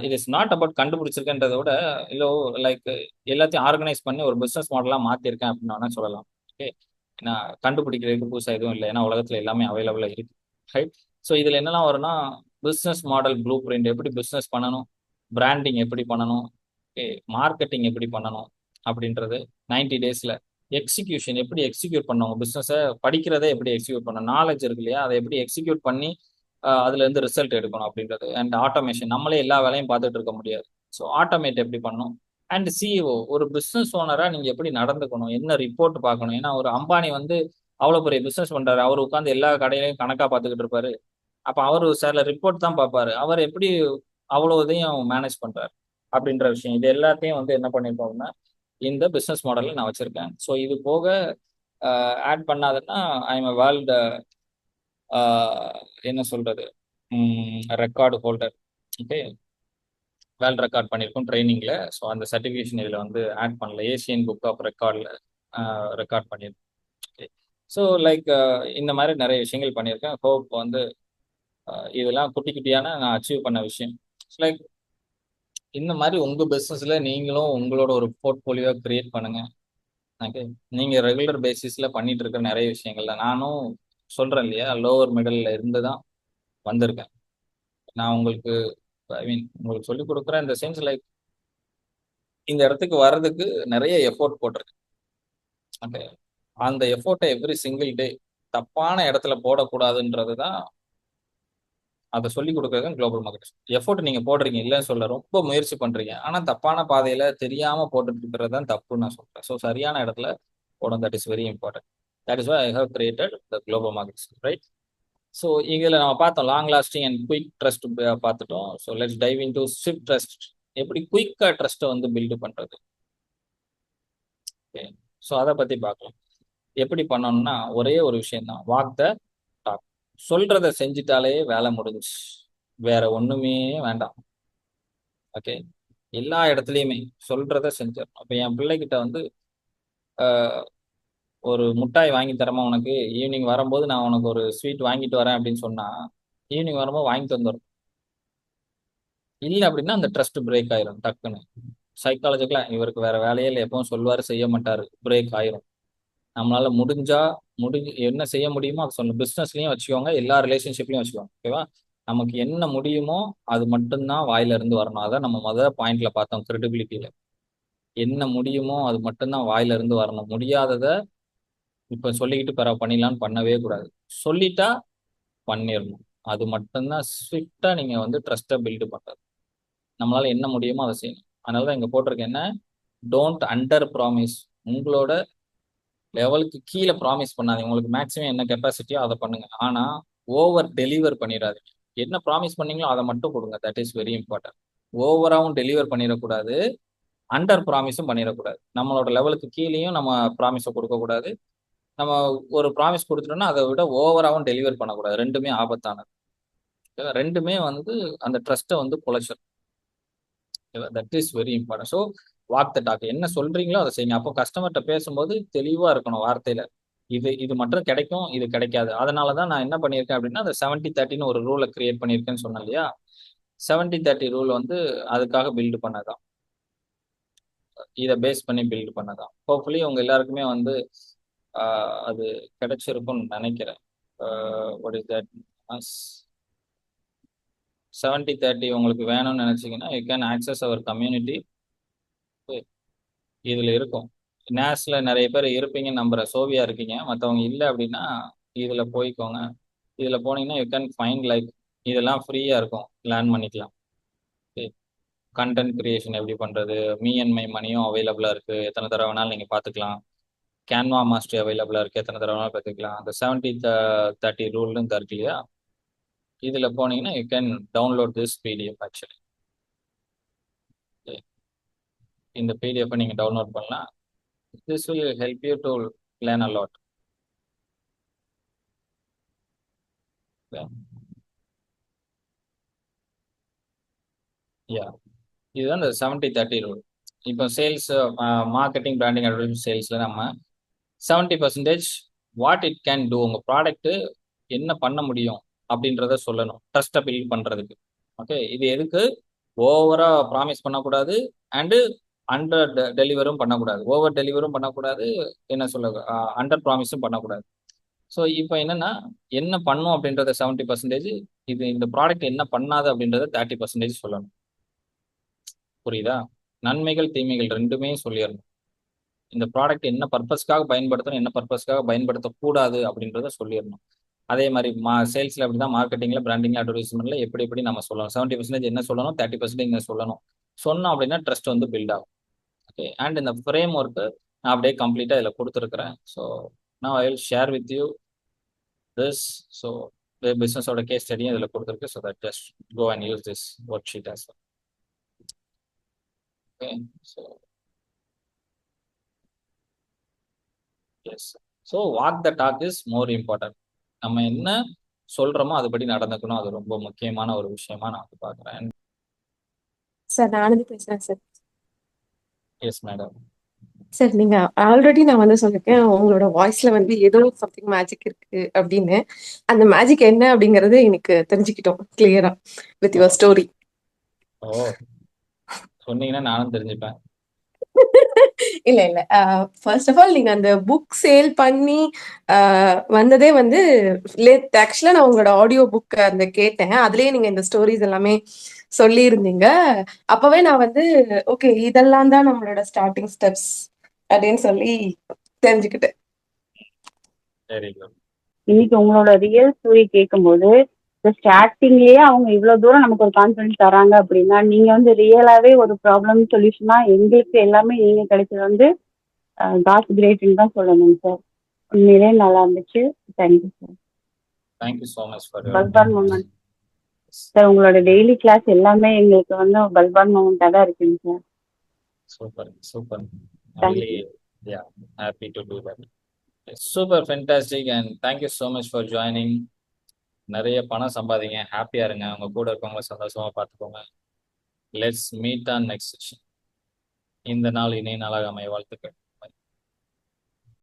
S1: இட் இஸ் நாட் அபவுட் கண்டுபிடிச்சிருக்கேன்றதை விட, இல்லை லைக் எல்லாத்தையும் ஆர்கனைஸ் பண்ணி ஒரு பிஸ்னஸ் மாடலாக மாற்றிருக்கேன் அப்படின்னு வேணா சொல்லலாம். ஓகே, ஏன்னா கண்டுபிடிக்கிறதுக்கு புதுசாக எதுவும் இல்லை, ஏன்னா உலகத்தில் எல்லாமே அவைலபிளாக இருக்கு. ரைட். ஸோ இதில் என்னெல்லாம் வரும்னா, பிஸ்னஸ் மாடல் ப்ளூ பிரிண்ட், எப்படி பிஸ்னஸ் பண்ணணும், பிராண்டிங் எப்படி பண்ணணும், ஓகே, மார்க்கெட்டிங் எப்படி பண்ணணும் அப்படின்றது 90 daysல. எக்ஸிக்யூஷன் எப்படி எக்ஸிக்யூட் பண்ணுவோம், பிஸ்னஸை படிக்கிறதை எப்படி எக்ஸிக்யூட் பண்ணணும், நாலேஜ் இருக்கு இல்லையா, அதை எப்படி எக்ஸிக்யூட் பண்ணி அதுல இருந்து ரிசல்ட் எடுக்கணும் அப்படின்றது. அண்ட் ஆட்டோமேஷன், நம்மளே எல்லா வேலையும் பார்த்துட்டு இருக்க முடியாது. ஸோ ஆட்டோமேட் எப்படி பண்ணணும். அண்ட் சிஇஓ, ஒரு பிசினஸ் ஓனரா நீங்க எப்படி நடந்துக்கணும், என்ன ரிப்போர்ட் பார்க்கணும். ஏன்னா ஒரு அம்பானி வந்து அவ்வளவு பெரிய பிசினஸ் பண்றாரு, அவர் உட்காந்து எல்லா கடையிலையும் கணக்கா பார்த்துக்கிட்டு இருப்பாரு. அப்ப அவரு சில ரிப்போர்ட் தான் பார்ப்பாரு, அவர் எப்படி அவ்வளவு இதையும் மேனேஜ் பண்றாரு அப்படின்ற விஷயம். இது எல்லாத்தையும் வந்து என்ன பண்ணிருக்கோம்னா இந்த பிசினஸ் மாடல்ல நான் வச்சிருக்கேன். ஸோ இது போக ஆட் பண்ணாதுன்னா ஐ எம் வேர்ல்டு என்ன சொல்றது, record holder. Okay, world record பண்ணியிருக்கோம் ட்ரைனிங்ல. ஸோ அந்த சர்டிஃபிகேஷன் இதில் வந்து ஆட் பண்ணல, ஏசியன் புக் ஆஃப் ரெக்கார்டில் ரெக்கார்ட் பண்ணியிருக்கோம். ஓகே, ஸோ லைக் இந்த மாதிரி நிறைய விஷயங்கள் பண்ணியிருக்கேன். ஹோப் வந்து இதெல்லாம் குட்டி குட்டியான நான் அச்சீவ் பண்ண விஷயம். லைக் இந்த மாதிரி உங்க பிசினஸ்ல நீங்களும் உங்களோட ஒரு போர்ட்போலியோ கிரியேட் பண்ணுங்க. ஓகே, நீங்க ரெகுலர் பேசிஸ்ல பண்ணிட்டு இருக்க நிறைய விஷயங்கள்ல நானும் சொல்றேன் இல்லையா, லோவர் மிடல்ல இருந்து தான் வந்திருக்கேன். நான் உங்களுக்கு ஐ மீன் உங்களுக்கு சொல்லிக் கொடுக்குறேன் இந்த சென்ஸ், லைக் இந்த இடத்துக்கு வர்றதுக்கு நிறைய எஃபோர்ட் போட்டிருக்கு. ஓகே, அந்த எஃபோர்ட்டை எவ்ரி சிங்கிள் டே தப்பான இடத்துல போடக்கூடாதுன்றது தான் அதை சொல்லிக் கொடுக்குறது குளோபல் மார்க்கெட்டிங். எஃபோர்ட் நீங்க போடுறீங்க இல்லைன்னு சொல்ல, ரொம்ப முயற்சி பண்றீங்க, ஆனா தப்பான பாதையில தெரியாம போட்டுட்டு இருக்கிறது தான் தப்புன்னு நான் சொல்றேன். ஸோ சரியான இடத்துல போடும், that is very important. That is why I have created the global marketing, right? So இதில் நம்ம பார்த்தோம் long lasting and quick trust பார்த்துட்டோம். So let's dive into swift trust. எப்படி குயிக்காக ட்ரஸ்ட்டை வந்து பில்டு பண்ணுறது. ஓகே, ஸோ அதை பற்றி பார்க்கலாம். எப்படி பண்ணணும்னா ஒரே ஒரு விஷயம் தான், வாக் த டாக். சொல்றத செஞ்சுட்டாலே வேலை முடிஞ்சுச்சு, வேற ஒண்ணுமே வேண்டாம். ஓகே, எல்லா இடத்துலையுமே சொல்றத செஞ்சிடணும். இப்போ என் பிள்ளைகிட்ட வந்து ஒரு முட்டாய் வாங்கி தரமா உனக்கு, ஈவினிங் வரும்போது நான் உனக்கு ஒரு ஸ்வீட் வாங்கிட்டு வரேன் அப்படின்னு சொன்னா ஈவினிங் வரும்போது வாங்கிட்டு வந்துடும். இல்லை அப்படின்னா அந்த ட்ரஸ்ட் பிரேக் ஆயிரும் டக்குன்னு. சைக்காலஜிக்கலா இவருக்கு வேற வேலையே இல்லை, எப்பவும் சொல்லுவாரு செய்ய மாட்டாரு, பிரேக் ஆயிரும். நம்மளால முடிஞ்சு என்ன செய்ய முடியுமோ அதை சொல்லணும். பிசினஸ்லயும் வச்சுக்கோங்க, எல்லா ரிலேஷன்ஷிப்லயும் வச்சுக்கோங்க. ஓகேவா? நமக்கு என்ன முடியுமோ அது மட்டும்தான் வாயில இருந்து வரணும். அதான் நம்ம முதல் பாயிண்ட்ல பார்த்தோம் கிரெடிபிலிட்டியில. என்ன முடியுமோ அது மட்டும்தான் வாயில இருந்து வரணும். முடியாததை இப்ப சொல்லிக்கிட்டு பண்ணிடலாம்னு பண்ணவே கூடாது. சொல்லிட்டா பண்ணிடணும். அது மட்டும்தான் ஸ்ட்ரிக்டா நீங்க வந்து ட்ரஸ்ட்டை பில்டு பண்றது. நம்மளால என்ன முடியுமோ அதை செய்யணும். அதனாலதான் இங்க போட்டிருக்க என்ன, டோன்ட் அண்டர் ப்ராமிஸ். உங்களோட லெவலுக்கு கீழே ப்ராமிஸ் பண்ணாதீங்க. உங்களுக்கு மேக்ஸிமம் என்ன கெப்பாசிட்டியோ அதை பண்ணுங்க, ஆனா ஓவர் டெலிவர் பண்ணிடாதீங்க. என்ன ப்ராமிஸ் பண்ணீங்களோ அதை மட்டும் கொடுங்க. That is very important. ஓவராகவும் டெலிவர் பண்ணிடக்கூடாது, அண்டர் ப்ராமிஸும் பண்ணிடக்கூடாது. நம்மளோட லெவலுக்கு கீழேயும் நம்ம ப்ராமிஸை கொடுக்கக்கூடாது. நம்ம ஒரு ப்ராமிஸ் கொடுத்துட்டோம்னா அதை விட ஓவராகவும் டெலிவர் பண்ணக்கூடாது. ரெண்டுமே ஆபத்தானது. ரெண்டுமே வந்து அந்த ட்ரஸ்ட்டை வந்து குலைச்சிடும். That is very important. So walk the talk. என்ன சொல்றீங்களோ அதை செய்யுங்க. அப்போ கஸ்டமர்கிட்ட பேசும்போது தெளிவா இருக்கணும் வார்த்தையில. இது இது மட்டும் கிடைக்கும், இது கிடைக்காது. அதனால தான் நான் என்ன பண்ணியிருக்கேன் அப்படின்னா அந்த 70-30ன்னு ஒரு ரூலை கிரியேட் பண்ணியிருக்கேன்னு சொன்னேன் இல்லையா. 70-30 ரூல் வந்து அதுக்காக பில்டு பண்ணதான், இதை பேஸ் பண்ணி பில்டு பண்ணதான். ஹோப்ஃபுல்லி உங்க எல்லாருக்குமே வந்து அது கிடைச்சிருக்கும்னு நினைக்கிறேன். வாட் இஸ் தட், 70-30 உங்களுக்கு வேணும்னு நினைச்சீங்கன்னா you can access our community. இதுல இருக்கும். நேஸ்ல நிறைய பேர் இருப்பீங்கன்னு நம்புறேன், சோவியா இருக்கீங்க. மற்றவங்க இல்லை அப்படின்னா இதுல போய்க்கோங்க. இதுல போனீங்கன்னா யூ கேன் ஃபைண்ட் லைக் இதெல்லாம் ஃப்ரீயா இருக்கும், லேர்ன் பண்ணிக்கலாம். கண்டென்ட் கிரியேஷன் எப்படி பண்றது, மீ அண்ட் மை மணியும் அவைலபிளா இருக்கு, எத்தனை தடவை வேணாலும் நீங்க பாத்துக்கலாம். கேன்வா மாஸ்டர் அவைலபிளா இருக்கு, எத்தனை தடவை வேணாலும் பார்த்துக்கலாம். அந்த 70-30 ரூல்னு இருக்கு இல்லையா, இதுல போனீங்கன்னா you can download this PDF. Actually இந்த பிடிஎஃப் நீங்க டவுன்லோட் பண்ணலாம். This will help you to learn a lot. Yeah, இதுதான் இந்த 70-30 ரூல். இப்போ சேல்ஸ், மார்க்கெட்டிங், பிராண்டிங், அட்வர்டைஸ்மெண்ட், சேல்ஸ்ல நம்ம 70% வாட் இட் கேன் டூ, உங்க ப்ராடக்ட் என்ன பண்ண முடியும் அப்படின்றத சொல்லணும் ட்ரஸ்ட்டை பில்ட் பண்றதுக்கு. ஓகே, இது எதுக்கு, ஓவரா ப்ராமிஸ் பண்ணக்கூடாது, அண்டு அண்டர் டெலிவரும் பண்ணக்கூடாது. ஓவர் டெலிவரும் பண்ணக்கூடாது, என்ன சொல்ல, அண்டர் ப்ராமிஸும் பண்ணக்கூடாது. ஸோ இப்போ என்னன்னா என்ன பண்ணும் அப்படின்றத 70%, இது இந்த ப்ராடக்ட் என்ன பண்ணாது அப்படின்றத 30% சொல்லணும். புரியுதா? நன்மைகள் தீமைகள் ரெண்டுமே சொல்லிடணும். இந்த ப்ராடக்ட் என்ன பர்பஸ்க்காக பயன்படுத்தணும், என்ன பர்பஸ்க்காக பயன்படுத்தக்கூடாது அப்படின்றத சொல்லிடணும். அதே மாதிரி சேல்ஸ்ல அப்படிதான், மார்க்கெட்டிங்ல, பிராண்டிங்ல, அட்வர்டைஸ்மெண்ட்ல எப்படி எப்படி நம்ம சொல்லணும், 70% என்ன சொல்லணும், 30% என்ன சொல்லணும், சொன்னோம் அப்படின்னா ட்ரஸ்ட் வந்து பில்ட் ஆகும். ஓகே, அண்ட் இந்த ஃப்ரேம் ஒர்க்கு நான் அப்படியே கம்ப்ளீட்டா இதில் கொடுத்துருக்குறேன். ஸோ நான் I will share with you this. So பிஸ்னஸோட கேஸ் ஸ்டடியும் இதில் கொடுத்துருக்கு. So that just go and use this worksheet as well. Okay, so yes, so walk the talk is more important. நம்ம என்ன சொல்றோமோ அதுபடி நடந்துக்கணும். அது ரொம்ப முக்கியமான ஒரு விஷயமா நான் வந்து பார்க்குறேன்.
S2: சார் நான் ஆனந்தி பேசுறேன் சார்.
S1: Yes madam.
S2: சார் நீங்க ஆல்ரெடி நான் வந்து சொல்லிருக்கேன் உங்களோட வாய்ஸ்ல வந்து ஏதோ சம்திங் மேஜிக் இருக்கு அப்படின்னு. அந்த மேஜிக் என்ன அப்படிங்கறது எனக்கு தெரிஞ்சுக்கிட்டோம் கிளியரா வித் யுவர் ஸ்டோரி.
S1: ஓ, சொன்னீங்கன்னா நானும் தெரிஞ்சுப்பேன்.
S2: இல்ல இல்ல, ஃபர்ஸ்ட் ஆஃப் ஆல் நீங்க அந்த புக் சேல் பண்ணி வந்ததே வந்து ஆக்சுவலா நான் உங்களோட ஆடியோ புக் அந்த கேட்டேன். அதுலயே நீங்க இந்த ஸ்டோரிஸ் எல்லாமே சொல்லியிருந்தீங்க. அப்பவே நான் வந்து ஓகே இதெல்லாம் தான் நம்மளோட ஸ்டார்டிங் ஸ்டெப்ஸ் அப்படின்னு சொல்லி தெரிஞ்சுக்கிட்டேன்.
S1: Very good.
S3: இன்னைக்கு உங்களோட ரியல் ஸ்டோரி கேட்கும்போது இந்த ஸ்டார்டிங்லயே அவங்க இவ்வளவு தூரம் நமக்கு ஒரு கான்ஃபிடன்ஸ் தராங்க அப்படின்னா நீங்க வந்து ரியலாவே ஒரு ப்ராப்ளம் சொல்யூஷனா எங்களுக்கு எல்லாமே நீங்க கிடைச்சது வந்து காட் கிரேட்னு தான் சொல்லணும் சார். உண்மையிலே நல்லா இருந்துச்சு. Thank you sir.
S1: Thank you so much for your
S3: bulb on moment sir, உங்களோட டெய்லி கிளாஸ் எல்லாமே எங்களுக்கு வந்து பல்பான் மூமெண்டா தான் இருக்குங்க சார்.
S1: Super super. Really
S3: thank you.
S1: Yeah, happy to do that. Super fantastic and thank you so much for joining. நிறைய பணம் சம்பாதிங்க, ஹாப்பியா இருங்க, உங்க கூட இருக்கவங்கள சந்தோஷமா பார்த்துக்கோங்க. Let's meet on next session. இந்த நாள் இணைய நாளாக அமைய வாழ்த்துக்கள்.